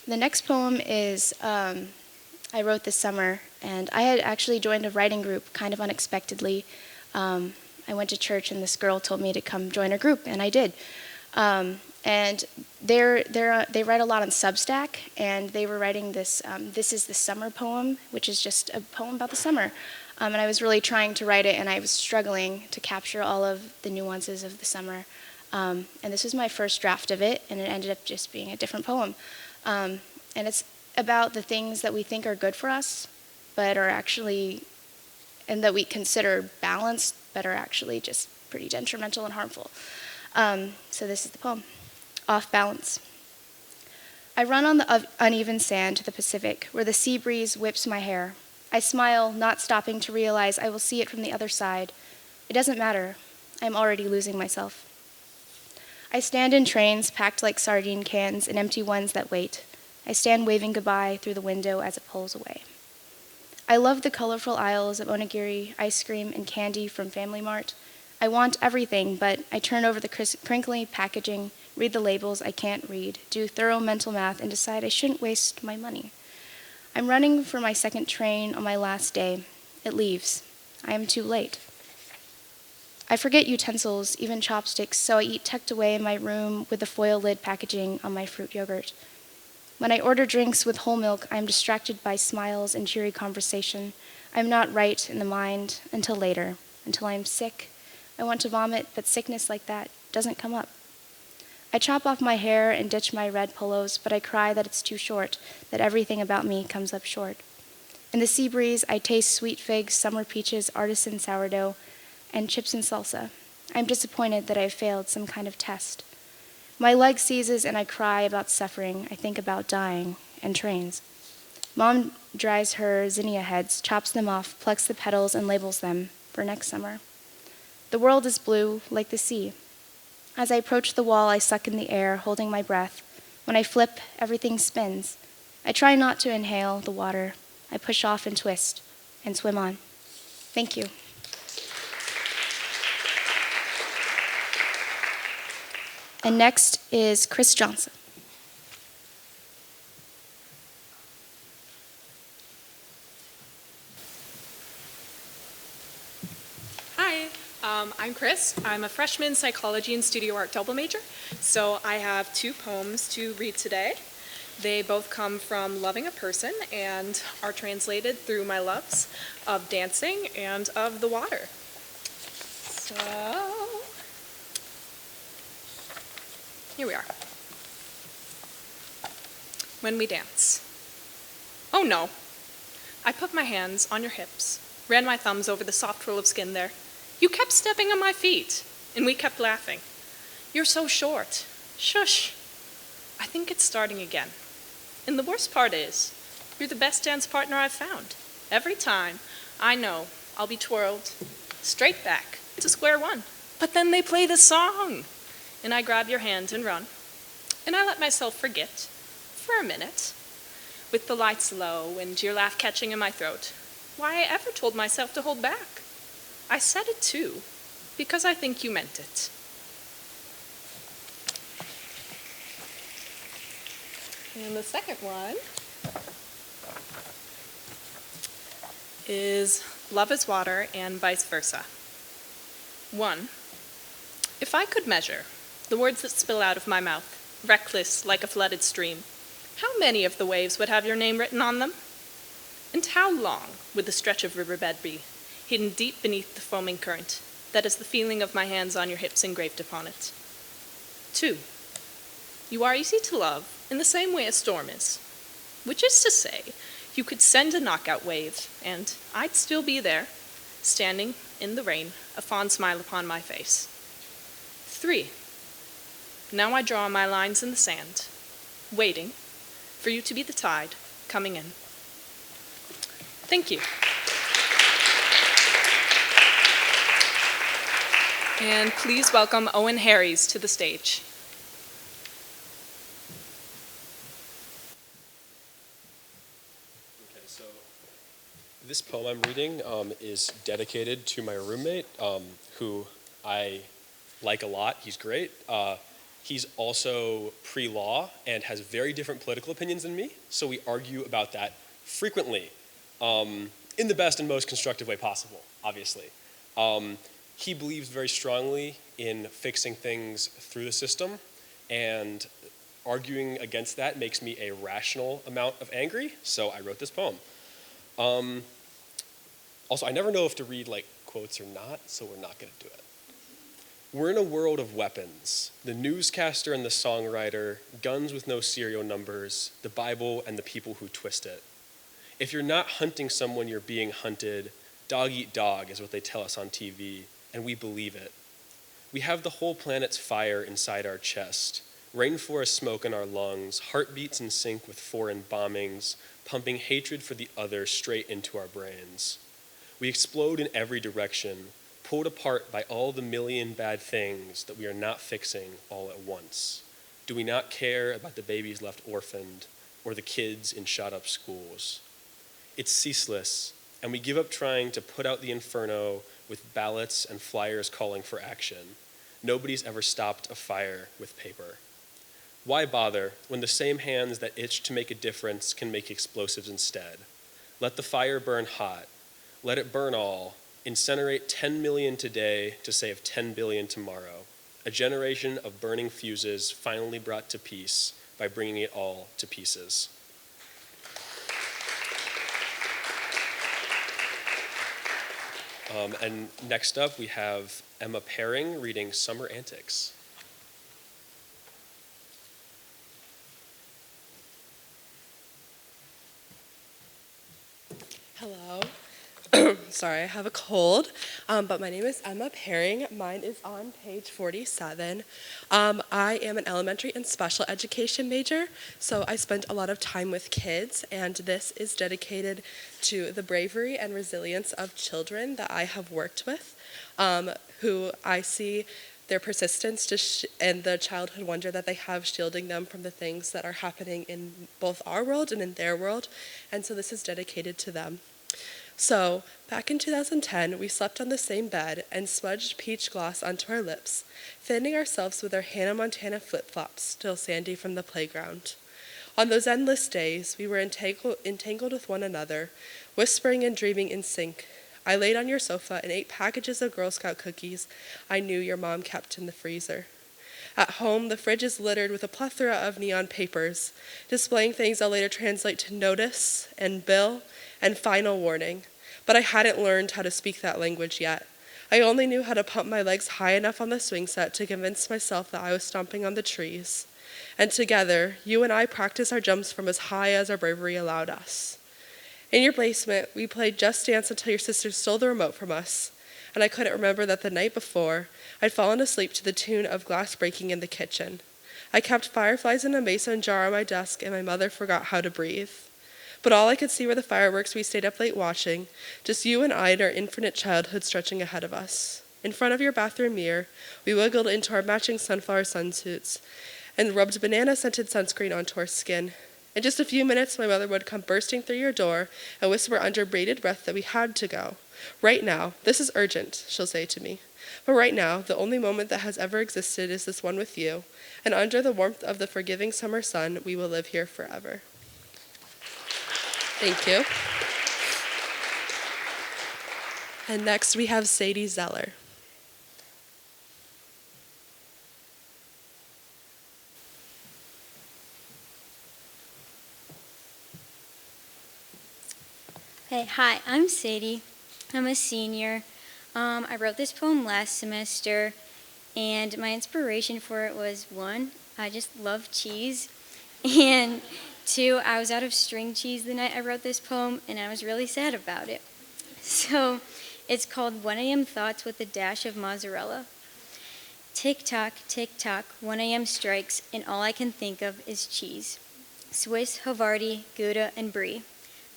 The next poem is I wrote this summer, and I had actually joined a writing group kind of unexpectedly. I went to church, and this girl told me to come join her group, and I did. And they write a lot on Substack, and they were writing this, This is the Summer poem, which is just a poem about the summer. And I was really trying to write it, and I was struggling to capture all of the nuances of the summer. And this was my first draft of it, and it ended up just being a different poem. And it's about the things that we think are good for us, but are actually, and that we consider balanced, but are actually just pretty detrimental and harmful. So this is the poem, Off Balance. I run on the uneven sand to the Pacific, where the sea breeze whips my hair. I smile, not stopping to realize I will see it from the other side. It doesn't matter. I'm already losing myself. I stand in trains packed like sardine cans and empty ones that wait. I stand waving goodbye through the window as it pulls away. I love the colorful aisles of onigiri, ice cream, and candy from Family Mart. I want everything, but I turn over the crinkly packaging, read the labels I can't read, do thorough mental math, and decide I shouldn't waste my money. I'm running for my second train on my last day. It leaves. I am too late. I forget utensils, even chopsticks, so I eat tucked away in my room with the foil lid packaging on my fruit yogurt. When I order drinks with whole milk, I am distracted by smiles and cheery conversation. I'm not right in the mind until later, until I am sick. I want to vomit, but sickness like that doesn't come up. I chop off my hair and ditch my red polos, but I cry that it's too short, that everything about me comes up short. In the sea breeze, I taste sweet figs, summer peaches, artisan sourdough, and chips and salsa. I'm disappointed that I have failed some kind of test. My leg seizes and I cry about suffering. I think about dying and trains. Mom dries her zinnia heads, chops them off, plucks the petals, and labels them for next summer. The world is blue, like the sea. As I approach the wall, I suck in the air, holding my breath. When I flip, everything spins. I try not to inhale the water. I push off and twist and swim on. Thank you. And next is Chris Johnson. Hi, I'm Chris. I'm a freshman psychology and studio art double major. So I have 2 poems to read today. They both come from loving a person and are translated through my loves of dancing and of the water. So, here we are. When we dance. Oh no. I put my hands on your hips, ran my thumbs over the soft roll of skin there. You kept stepping on my feet, and we kept laughing. You're so short. Shush. I think it's starting again. And the worst part is, you're the best dance partner I've found. Every time, I know I'll be twirled straight back to square one. But then they play the song, and I grab your hand and run. And I let myself forget, for a minute, with the lights low and your laugh catching in my throat, why I ever told myself to hold back. I said it too, because I think you meant it. And the second one is Love is Water and Vice Versa. 1. If I could measure the words that spill out of my mouth, reckless like a flooded stream, how many of the waves would have your name written on them? And how long would the stretch of riverbed be, hidden deep beneath the foaming current, that is the feeling of my hands on your hips engraved upon it? 2. You are easy to love in the same way a storm is, which is to say, you could send a knockout wave, and I'd still be there, standing in the rain, a fond smile upon my face. 3. Now I draw my lines in the sand, waiting for you to be the tide coming in. Thank you. And please welcome Owen Harries to the stage. Okay, so this poem I'm reading is dedicated to my roommate, who I like a lot. He's great. He's also pre-law and has very different political opinions than me, so we argue about that frequently, in the best and most constructive way possible, obviously. He believes very strongly in fixing things through the system, and arguing against that makes me a rational amount of angry, so I wrote this poem. Also, I never know if to read like quotes or not, so we're not going to do it. We're in a world of weapons. The newscaster and the songwriter, guns with no serial numbers, the Bible and the people who twist it. If you're not hunting someone, you're being hunted. Dog eat dog is what they tell us on TV, and we believe it. We have the whole planet's fire inside our chest, rainforest smoke in our lungs, heartbeats in sync with foreign bombings, pumping hatred for the other straight into our brains. We explode in every direction, pulled apart by all the million bad things that we are not fixing all at once. Do we not care about the babies left orphaned or the kids in shot-up schools? It's ceaseless, and we give up trying to put out the inferno with ballots and flyers calling for action. Nobody's ever stopped a fire with paper. Why bother when the same hands that itch to make a difference can make explosives instead? Let the fire burn hot. Let it burn all. Incinerate 10 million today to save 10 billion tomorrow. A generation of burning fuses finally brought to peace by bringing it all to pieces. And next up, we have Emma Paring reading Summer Antics. Hello. Sorry, I have a cold, but my name is Emma Paring. Mine is on page 47. I am an elementary and special education major, so I spent a lot of time with kids, and this is dedicated to the bravery and resilience of children that I have worked with, who I see their persistence and the childhood wonder that they have shielding them from the things that are happening in both our world and in their world, and so this is dedicated to them. So, back in 2010, we slept on the same bed and smudged peach gloss onto our lips, fanning ourselves with our Hannah Montana flip-flops, still sandy from the playground. On those endless days, we were entangled with one another, whispering and dreaming in sync. I laid on your sofa and ate packages of Girl Scout cookies I knew your mom kept in the freezer. At home, the fridge is littered with a plethora of neon papers, displaying things I'll later translate to notice and bill and final warning. But I hadn't learned how to speak that language yet. I only knew how to pump my legs high enough on the swing set to convince myself that I was stomping on the trees. And together, you and I practiced our jumps from as high as our bravery allowed us. In your basement, we played Just Dance until your sister stole the remote from us, and I couldn't remember that the night before, I'd fallen asleep to the tune of glass breaking in the kitchen. I kept fireflies in a mason jar on my desk, and my mother forgot how to breathe. But all I could see were the fireworks we stayed up late watching, just you and I and our infinite childhood stretching ahead of us. In front of your bathroom mirror, we wiggled into our matching sunflower sunsuits and rubbed banana-scented sunscreen onto our skin. In just a few minutes, my mother would come bursting through your door and whisper under bated breath that we had to go. Right now, this is urgent, she'll say to me. But right now, the only moment that has ever existed is this one with you, and under the warmth of the forgiving summer sun, we will live here forever. Thank you. And next we have Sadie Zeller. Hey, hi, I'm Sadie. I'm a senior. I wrote this poem last semester, and my inspiration for it was, one, I just love cheese, and two, I was out of string cheese the night I wrote this poem, and I was really sad about it. So it's called 1 a.m. Thoughts with a Dash of Mozzarella. Tick-tock, 1 a.m. strikes, and all I can think of is cheese. Swiss, Havarti, Gouda, and Brie.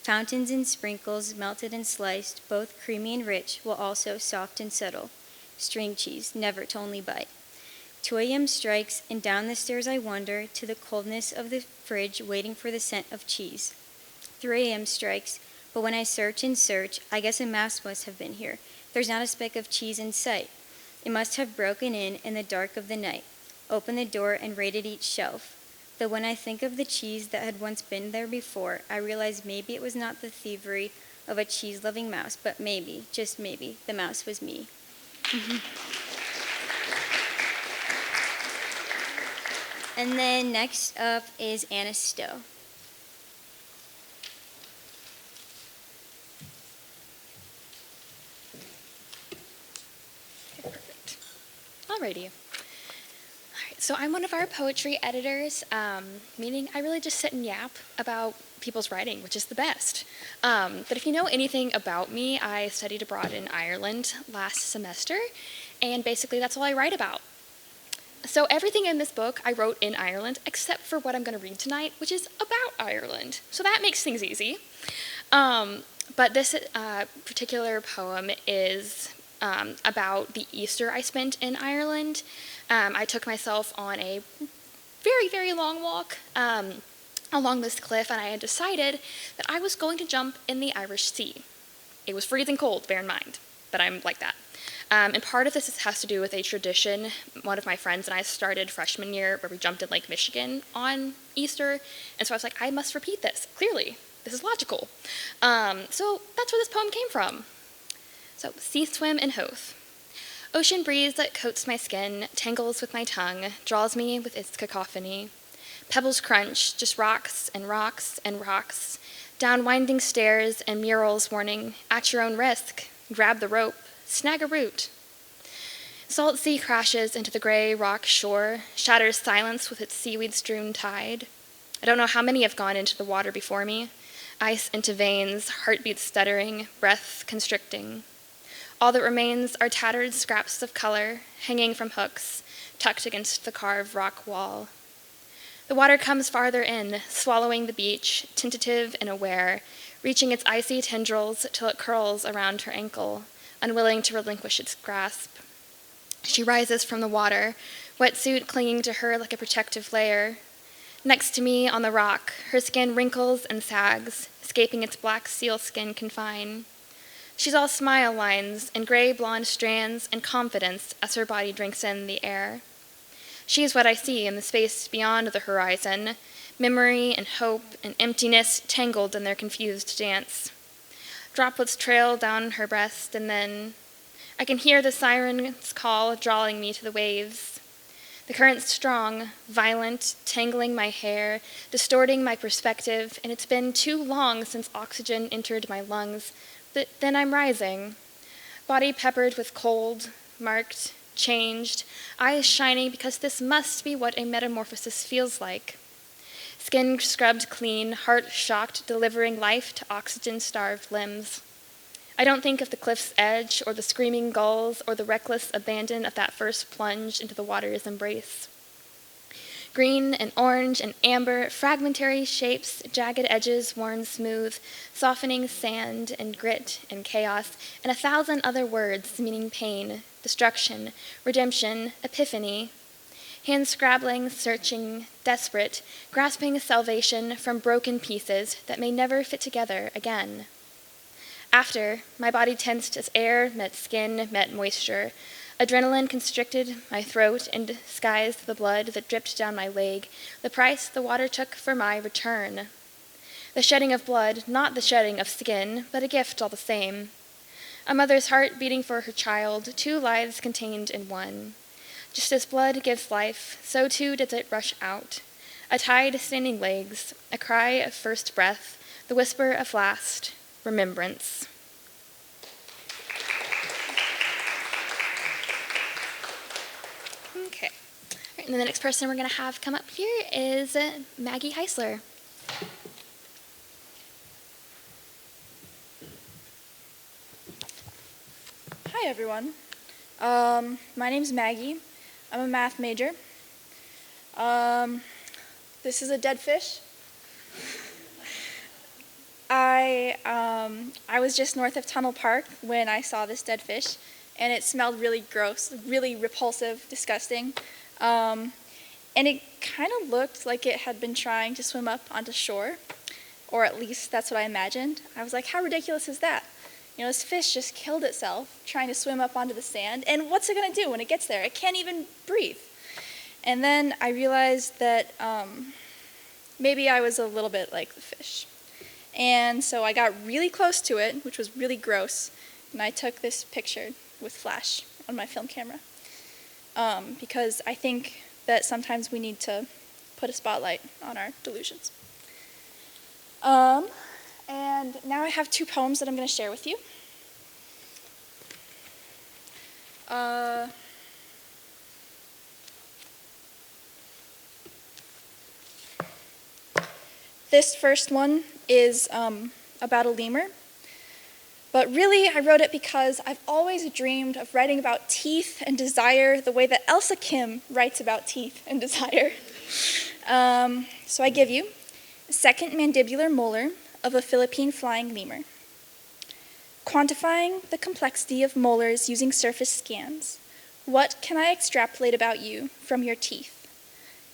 Fountains and sprinkles, melted and sliced, both creamy and rich, while also soft and subtle. String cheese, never to only bite. 2 a.m. strikes, and down the stairs I wander to the coldness of the fridge, waiting for the scent of cheese. 3 a.m. strikes, but when I search and search, I guess a mouse must have been here. There's not a speck of cheese in sight. It must have broken in the dark of the night, opened the door and raided each shelf. Though when I think of the cheese that had once been there before, I realize maybe it was not the thievery of a cheese-loving mouse, but maybe, just maybe, the mouse was me. And then next up is Anna Stowe. Okay, perfect. Alrighty. So I'm one of our poetry editors, meaning I really just sit and yap about people's writing, which is the best. But if you know anything about me, I studied abroad in Ireland last semester, and basically that's all I write about. So everything in this book I wrote in Ireland, except for what I'm going to read tonight, which is about Ireland. So that makes things easy. But this particular poem is about the Easter I spent in Ireland. I took myself on a very, very long walk along this cliff, and I had decided that I was going to jump in the Irish Sea. It was freezing cold, bear in mind, but I'm like that. And part of this has to do with a tradition one of my friends and I started freshman year where we jumped in Lake Michigan on Easter. And so I was like, I must repeat this, clearly. This is logical. So that's where this poem came from. So, sea swim in Hoth. Ocean breeze that coats my skin, tangles with my tongue, draws me with its cacophony. Pebbles crunch, just rocks and rocks and rocks, down winding stairs and murals warning, at your own risk, grab the rope, snag a root. Salt sea crashes into the gray rock shore, shatters silence with its seaweed-strewn tide. I don't know how many have gone into the water before me, ice into veins, heartbeats stuttering, breath constricting. All that remains are tattered scraps of color, hanging from hooks, tucked against the carved rock wall. The water comes farther in, swallowing the beach, tentative and aware, reaching its icy tendrils till it curls around her ankle, unwilling to relinquish its grasp. She rises from the water, wetsuit clinging to her like a protective layer. Next to me on the rock, her skin wrinkles and sags, escaping its black sealskin confine. She's all smile lines and gray blonde strands and confidence as her body drinks in the air. She is what I see in the space beyond the horizon, memory and hope and emptiness tangled in their confused dance. Droplets trail down her breast, and then I can hear the siren's call drawing me to the waves. The current's strong, violent, tangling my hair, distorting my perspective, and it's been too long since oxygen entered my lungs. But then I'm rising, body peppered with cold, marked, changed, eyes shining because this must be what a metamorphosis feels like. Skin scrubbed clean, heart shocked, delivering life to oxygen-starved limbs. I don't think of the cliff's edge or the screaming gulls or the reckless abandon of that first plunge into the water's embrace. Green and orange and amber, fragmentary shapes, jagged edges worn smooth, softening sand and grit and chaos, and 1,000 other words meaning pain, destruction, redemption, epiphany. Hands scrabbling, searching, desperate, grasping salvation from broken pieces that may never fit together again. After, my body tensed as air met skin met moisture. Adrenaline constricted my throat and disguised the blood that dripped down my leg, the price the water took for my return. The shedding of blood, not the shedding of skin, but a gift all the same. A mother's heart beating for her child, 2 lives contained in one. Just as blood gives life, so too does it rush out. A tide standing legs, a cry of first breath, the whisper of last, remembrance. Okay. All right, and then the next person we're going to have come up here is Maggie Heisler. Hi, everyone. My name's Maggie. I'm a math major. This is a dead fish. I was just north of Tunnel Park when I saw this dead fish, and it smelled really gross, really repulsive, disgusting. And it kind of looked like it had been trying to swim up onto shore, or at least that's what I imagined. I was like, how ridiculous is that? You know, this fish just killed itself trying to swim up onto the sand, and what's it going to do when it gets there? It can't even breathe. And then I realized that maybe I was a little bit like the fish. And so I got really close to it, which was really gross, and I took this picture with flash on my film camera. Because I think that sometimes we need to put a spotlight on our delusions. And now I have 2 poems that I'm going to share with you. This first one is about a lemur. But really, I wrote it because I've always dreamed of writing about teeth and desire the way that Elsa Kim writes about teeth and desire. So I give you a second mandibular molar of a Philippine flying lemur. Quantifying the complexity of molars using surface scans, what can I extrapolate about you from your teeth?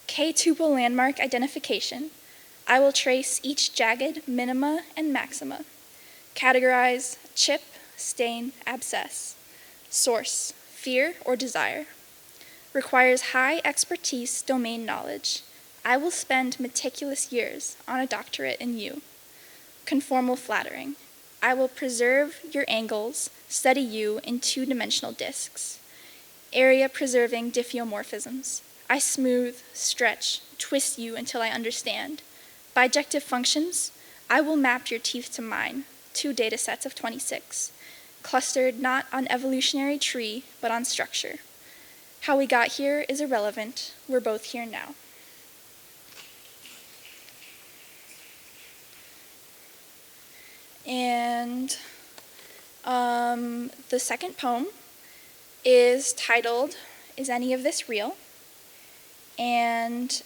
K-tupal landmark identification, I will trace each jagged minima and maxima, categorize, chip, stain, abscess, source, fear or desire. Requires high expertise, domain knowledge. I will spend meticulous years on a doctorate in you. Conformal flattering. I will preserve your angles, study you in two-dimensional discs. Area preserving diffeomorphisms. I smooth, stretch, twist you until I understand. Bijective functions. I will map your teeth to mine, 2 data sets of 26, clustered not on evolutionary tree, but on structure. How we got here is irrelevant. We're both here now. And the second poem is titled, Is Any of This Real? And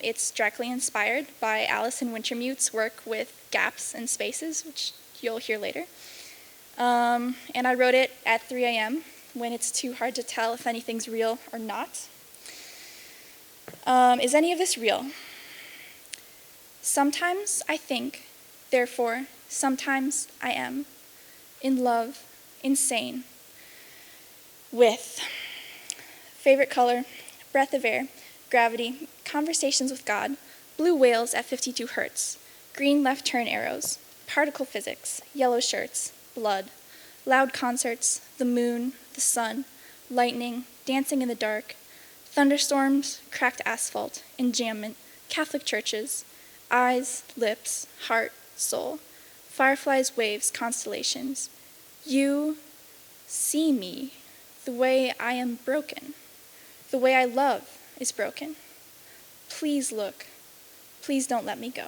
it's directly inspired by Alison Wintermute's work with gaps and spaces, which you'll hear later. And I wrote it at 3 a.m. when it's too hard to tell if anything's real or not. Is any of this real? Sometimes I think, therefore, sometimes I am, in love, insane, with favorite color, breath of air, gravity, conversations with God, blue whales at 52 hertz, green left turn arrows, particle physics, yellow shirts, blood, loud concerts, the moon, the sun, lightning, dancing in the dark, thunderstorms, cracked asphalt, enjambment, Catholic churches, eyes, lips, heart, soul, fireflies, waves, constellations. You see me the way I am broken, the way I love is broken. Please look. Please don't let me go.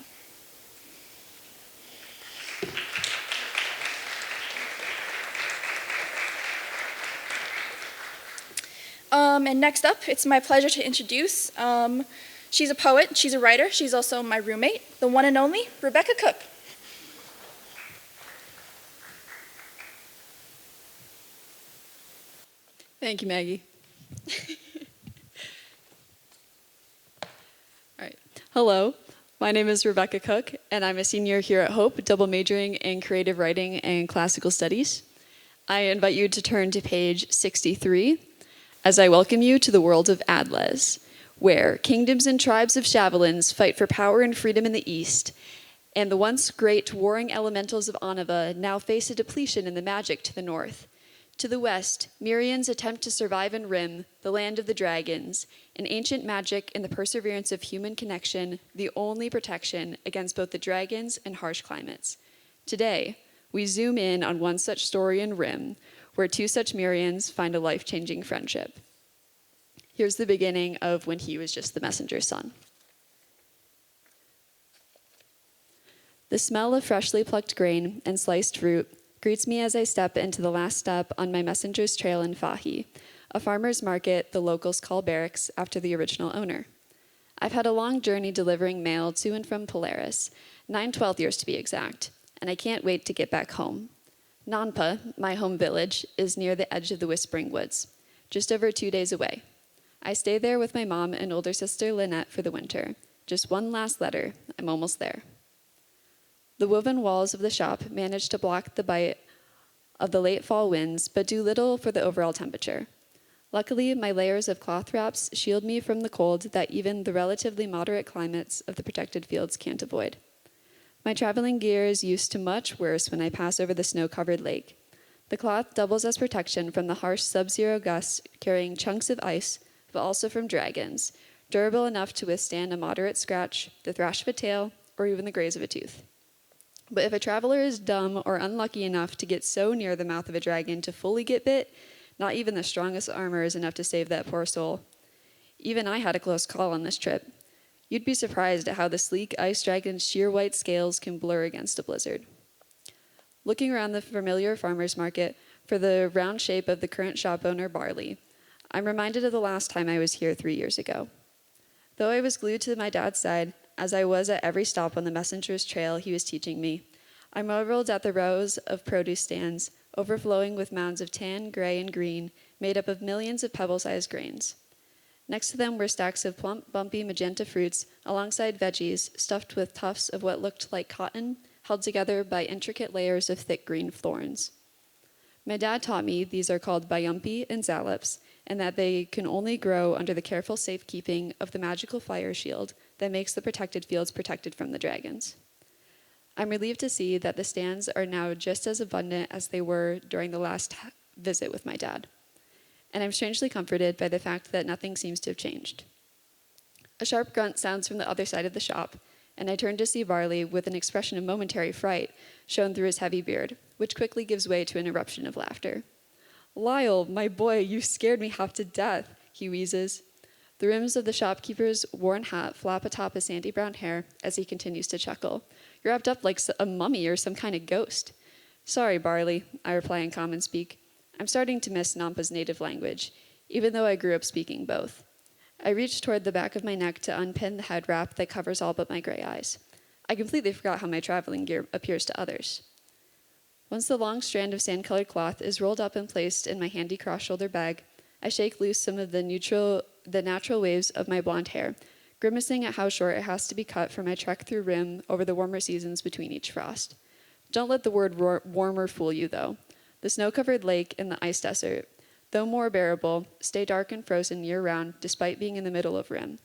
And next up, it's my pleasure to introduce, she's a poet, she's a writer, she's also my roommate, the one and only Rebecca Cook. Thank you, Maggie. All right. Hello, my name is Rebecca Cook, and I'm a senior here at Hope, double majoring in creative writing and classical studies. I invite you to turn to page 63 as I welcome you to the world of Adles, where kingdoms and tribes of javelins fight for power and freedom in the east, and the once great warring elementals of Anava now face a depletion in the magic to the north. To the west, Mirians attempt to survive in Rim, the land of the dragons, an ancient magic and the perseverance of human connection, the only protection against both the dragons and harsh climates. Today, we zoom in on one such story in Rim, where two such Mirians find a life-changing friendship. Here's the beginning of when he was just the messenger's son. The smell of freshly plucked grain and sliced fruit greets me as I step into the last step on my messenger's trail in Fahi, a farmer's market the locals call barracks after the original owner. I've had a long journey delivering mail to and from Polaris, 9/12 years to be exact, and I can't wait to get back home. Nanpa, my home village, is near the edge of the Whispering Woods, just over 2 days away. I stay there with my mom and older sister Lynette for the winter. Just one last letter, I'm almost there. The woven walls of the shop manage to block the bite of the late fall winds, but do little for the overall temperature. Luckily, my layers of cloth wraps shield me from the cold that even the relatively moderate climates of the protected fields can't avoid. My traveling gear is used to much worse when I pass over the snow-covered lake. The cloth doubles as protection from the harsh sub-zero gusts carrying chunks of ice, but also from dragons, durable enough to withstand a moderate scratch, the thrash of a tail, or even the graze of a tooth. But if a traveler is dumb or unlucky enough to get so near the mouth of a dragon to fully get bit, not even the strongest armor is enough to save that poor soul. Even I had a close call on this trip. You'd be surprised at how the sleek ice dragon's sheer white scales can blur against a blizzard. Looking around the familiar farmer's market for the round shape of the current shop owner, Barley, I'm reminded of the last time I was here 3 years ago. Though I was glued to my dad's side, as I was at every stop on the messenger's trail he was teaching me, I marveled at the rows of produce stands, overflowing with mounds of tan, gray, and green, made up of millions of pebble-sized grains. Next to them were stacks of plump, bumpy magenta fruits alongside veggies stuffed with tufts of what looked like cotton, held together by intricate layers of thick green thorns. My dad taught me these are called bayumpi and zalops, and that they can only grow under the careful safekeeping of the magical fire shield that makes the protected fields protected from the dragons. I'm relieved to see that the stands are now just as abundant as they were during the last visit with my dad. And I'm strangely comforted by the fact that nothing seems to have changed. A sharp grunt sounds from the other side of the shop, and I turn to see Barley with an expression of momentary fright shown through his heavy beard, which quickly gives way to an eruption of laughter. "Lyle, my boy, you scared me half to death," he wheezes. The rims of the shopkeeper's worn hat flap atop his sandy brown hair as he continues to chuckle. "You're wrapped up like a mummy or some kind of ghost." "Sorry, Barley," I reply in common speak. I'm starting to miss Nampa's native language, even though I grew up speaking both. I reach toward the back of my neck to unpin the head wrap that covers all but my gray eyes. I completely forgot how my traveling gear appears to others. Once the long strand of sand-colored cloth is rolled up and placed in my handy cross-shoulder bag, I shake loose some of the natural waves of my blonde hair, grimacing at how short it has to be cut for my trek through Rim over the warmer seasons between each frost. Don't let the word warmer fool you, though. The snow-covered lake and the ice desert, though more bearable, stay dark and frozen year-round despite being in the middle of Rim.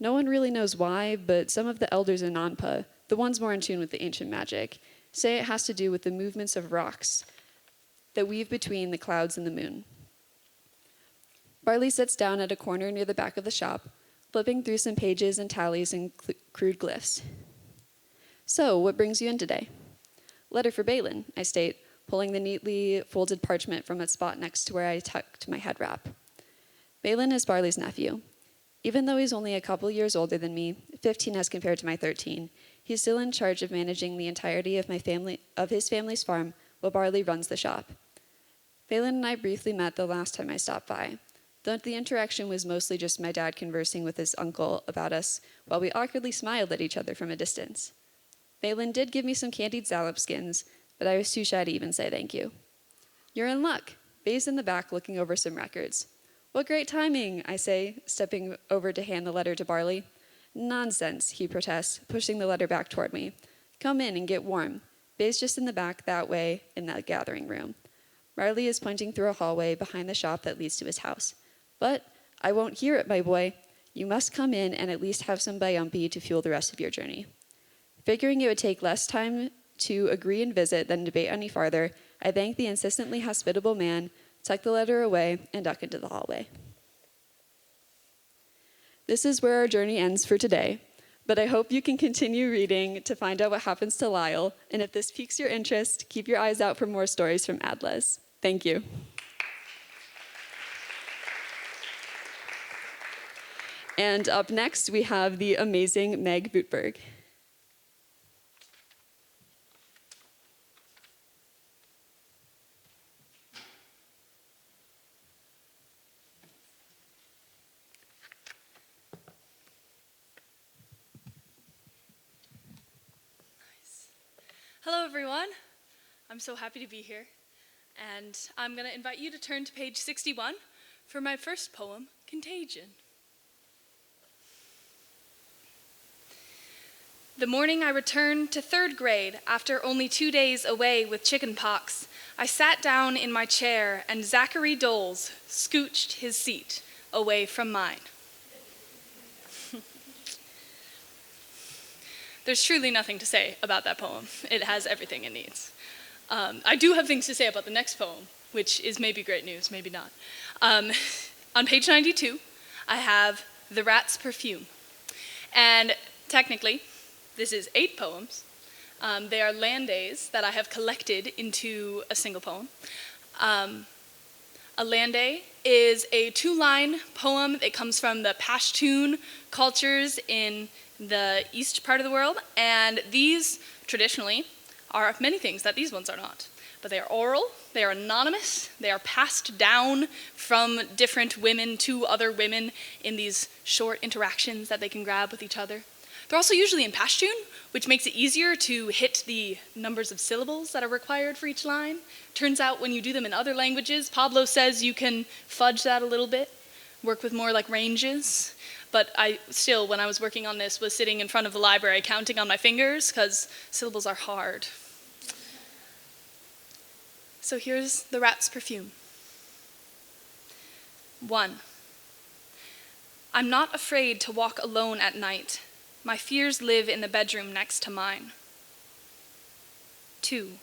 No one really knows why, but some of the elders in Nampa, the ones more in tune with the ancient magic, say it has to do with the movements of rocks that weave between the clouds and the moon. Barley sits down at a corner near the back of the shop, flipping through some pages and tallies and crude glyphs. "So, what brings you in today?" "Letter for Balin," I state, pulling the neatly folded parchment from its spot next to where I tucked my head wrap. Balin is Barley's nephew. Even though he's only a couple years older than me, 15 as compared to my 13, he's still in charge of managing the entirety of his family's farm while Barley runs the shop. Balin and I briefly met the last time I stopped by, though the interaction was mostly just my dad conversing with his uncle about us while we awkwardly smiled at each other from a distance. Balin did give me some candied zallop skins, but I was too shy to even say thank you. "You're in luck." Bay's in the back looking over some records. "What great timing," I say, stepping over to hand the letter to Barley. "Nonsense," he protests, pushing the letter back toward me. "Come in and get warm. Bay's just in the back that way in that gathering room." Barley is pointing through a hallway behind the shop that leads to his house. "But I won't hear it, my boy. You must come in and at least have some bayumpi to fuel the rest of your journey." Figuring it would take less time to agree and visit than debate any farther, I thank the insistently hospitable man, tuck the letter away, and duck into the hallway. This is where our journey ends for today, but I hope you can continue reading to find out what happens to Lyle, and if this piques your interest, keep your eyes out for more stories from Adles. Thank you. And up next, we have the amazing Meg Bootberg. Hello, everyone. I'm so happy to be here. And I'm going to invite you to turn to page 61 for my first poem, Contagion. The morning I returned to third grade after only 2 days away with chicken pox, I sat down in my chair and Zachary Doles scooched his seat away from mine. There's truly nothing to say about that poem. It has everything it needs. I do have things to say about the next poem, which is maybe great news, maybe not. On page 92, I have The Rat's Perfume. And technically, this is 8 poems. They are land days that I have collected into a single poem. A land day is a 2-line poem that comes from the Pashtun cultures in the east part of the world, and these traditionally are many things that these ones are not. But they are oral, they are anonymous, they are passed down from different women to other women in these short interactions that they can grab with each other. They're also usually in Pashtun, which makes it easier to hit the numbers of syllables that are required for each line. Turns out when you do them in other languages, Pablo says you can fudge that a little bit. work with more like ranges. But I still, when I was working on this, was sitting in front of the library counting on my fingers because syllables are hard. So here's the rat's perfume. 1. I'm not afraid to walk alone at night. My fears live in the bedroom next to mine. 2.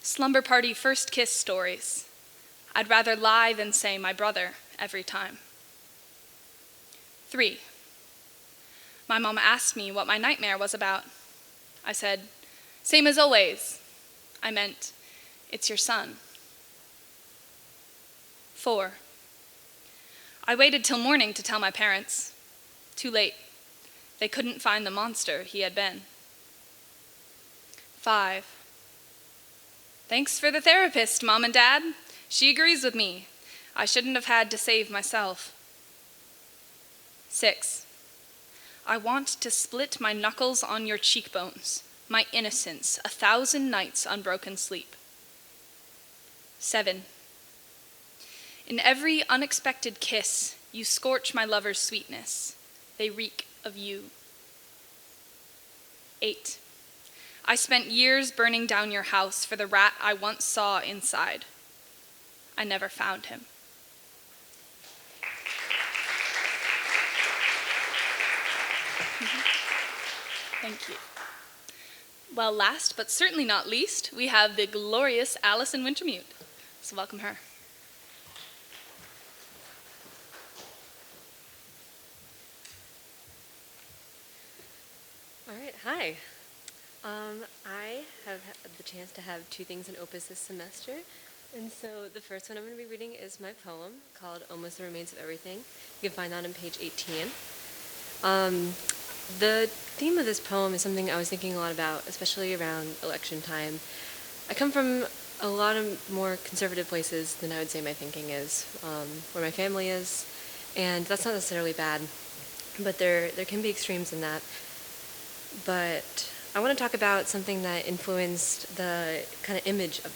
Slumber party first kiss stories. I'd rather lie than say my brother every time. 3. My mom asked me what my nightmare was about. I said, same as always. I meant, it's your son. 4. I waited till morning to tell my parents. Too late. They couldn't find the monster he had been. 5. Thanks for the therapist, Mom and Dad. She agrees with me. I shouldn't have had to save myself. 6. I want to split my knuckles on your cheekbones, my innocence, 1,000 nights unbroken sleep. 7. In every unexpected kiss, you scorch my lover's sweetness. They reek of you. 8. I spent years burning down your house for the rat I once saw inside. I never found him. Thank you. Well, last but certainly not least, we have the glorious Allison Wintermute. So welcome her. All right, hi. I have had the chance to have 2 things in Opus this semester. And so the first one I'm going to be reading is my poem called Almost the Remains of Everything. You can find that on page 18. The theme of this poem is something I was thinking a lot about, especially around election time. I come from a lot of more conservative places than I would say my thinking is, where my family is, and that's not necessarily bad, but there can be extremes in that. But I want to talk about something that influenced the kind of image of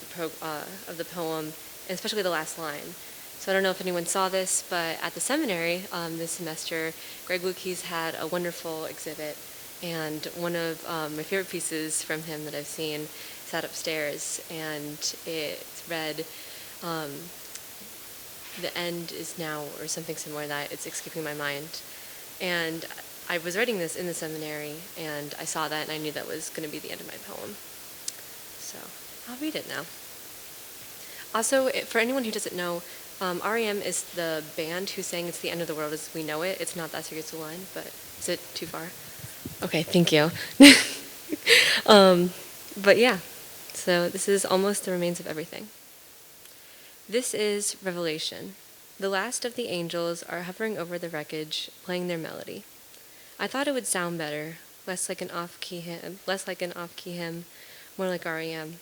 the poem, and especially the last line. So I don't know if anyone saw this, but at the seminary this semester, Greg Lukey's had a wonderful exhibit, and one of my favorite pieces from him that I've seen sat upstairs, and it's read, "The end is now," or something similar. That it's escaping my mind, and I was writing this in the seminary, and I saw that, and I knew that was going to be the end of my poem. So I'll read it now. Also, for anyone who doesn't know, REM is the band who sang "It's the End of the World as We Know It." It's not that serious a line, but is it too far? Okay, thank you. But yeah, so this is Almost the Remains of Everything. This is Revelation. The last of the angels are hovering over the wreckage, playing their melody. I thought it would sound better, less like an off-key hymn, more like REM.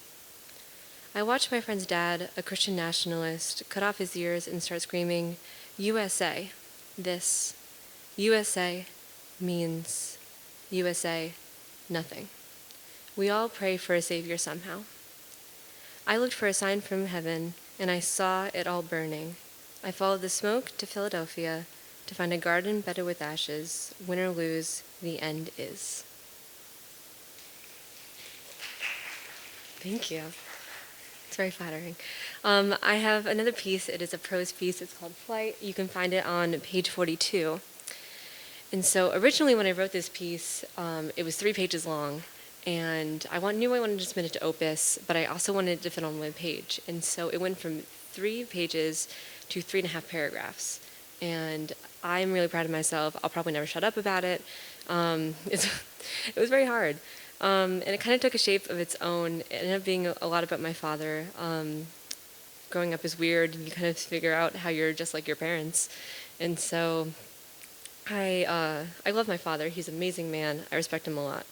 I watched my friend's dad, a Christian nationalist, cut off his ears and start screaming, "USA, this. USA means USA, nothing. We all pray for a savior somehow." I looked for a sign from heaven, and I saw it all burning. I followed the smoke to Philadelphia to find a garden bedded with ashes. Win or lose, the end is. Thank you. It's very flattering. I have another piece. It is a prose piece. It's called Flight. You can find it on page 42. And so originally when I wrote this piece, it was 3 pages long. And I knew I wanted to submit it to Opus, but I also wanted it to fit on 1 page. And so it went from 3 pages to 3.5 paragraphs. And I'm really proud of myself. I'll probably never shut up about it. It was very hard. And it kind of took a shape of its own. It ended up being a lot about my father. Growing up is weird, and you kind of figure out how you're just like your parents. And so I love my father. He's an amazing man. I respect him a lot.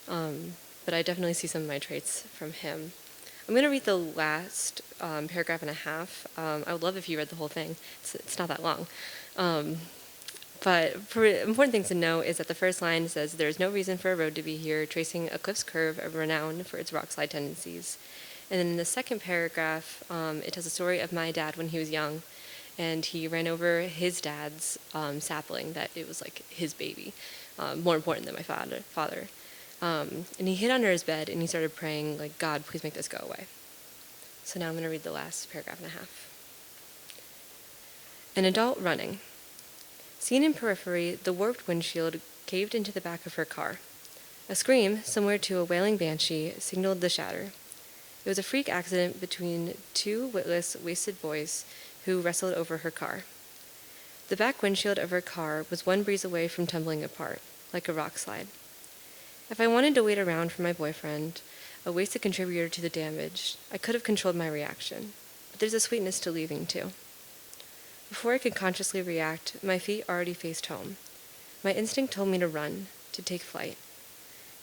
But I definitely see some of my traits from him. I'm going to read the last paragraph and a half. I would love if you read the whole thing. It's not that long. But important things to know is that the first line says, "There is no reason for a road to be here, tracing a cliff's curve of renown for its rock slide tendencies." And then in the second paragraph, it tells the story of my dad when he was young. and he ran over his dad's sapling that it was like his baby, more important than my father. And he hid under his bed and he started praying, like, God, please make this go away. So now I'm going to read the last paragraph and a half. An adult running. Seen in periphery, the warped windshield caved into the back of her car. A scream, similar to a wailing banshee, signaled the shatter. It was a freak accident between two witless, wasted boys who wrestled over her car. The back windshield of her car was one breeze away from tumbling apart, like a rock slide. If I wanted to wait around for my boyfriend, a wasted contributor to the damage, I could have controlled my reaction. But there's a sweetness to leaving, too. Before I could consciously react, my feet already faced home. My instinct told me to run, to take flight.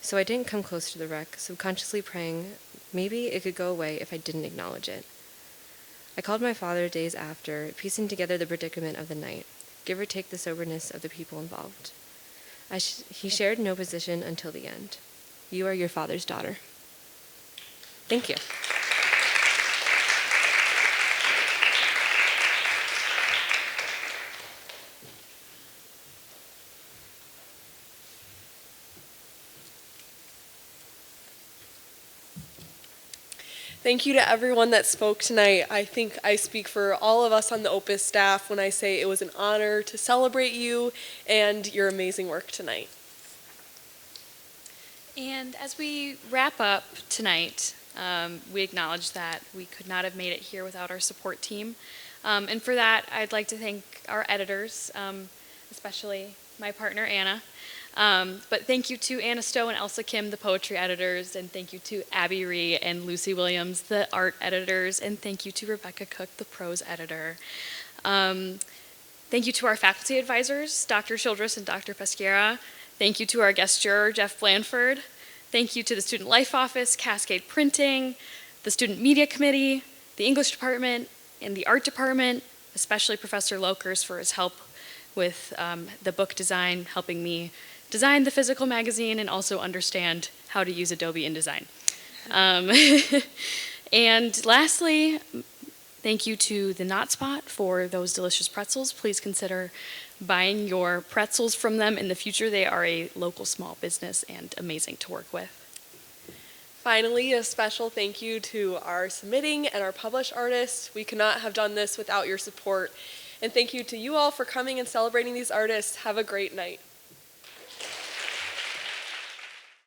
So I didn't come close to the wreck, subconsciously praying maybe it could go away if I didn't acknowledge it. I called my father days after, piecing together the predicament of the night, give or take the soberness of the people involved. He shared no position until the end. You are your father's daughter. Thank you. Thank you to everyone that spoke tonight. I think I speak for all of us on the Opus staff when I say it was an honor to celebrate you and your amazing work tonight. And as we wrap up tonight, we acknowledge that we could not have made it here without our support team. And for that, I'd like to thank our editors, especially my partner, Anna. But thank you to Anna Stowe and Elsa Kim, the poetry editors, and thank you to Abby Ree and Lucy Williams, the art editors, and thank you to Rebecca Cook, the prose editor. Thank you to our faculty advisors, Dr. Childress and Dr. Pesquera. Thank you to our guest juror, Jeff Blanford. Thank you to the Student Life Office, Cascade Printing, the Student Media Committee, the English Department, and the Art Department, especially Professor Lokers for his help with the book design, helping me design the physical magazine and also understand how to use Adobe InDesign. And lastly, thank you to the Knot Spot for those delicious pretzels. Please consider buying your pretzels from them in the future. They are a local small business and amazing to work with. Finally, a special thank you to our submitting and our published artists. We could not have done this without your support. And thank you to you all for coming and celebrating these artists. Have a great night.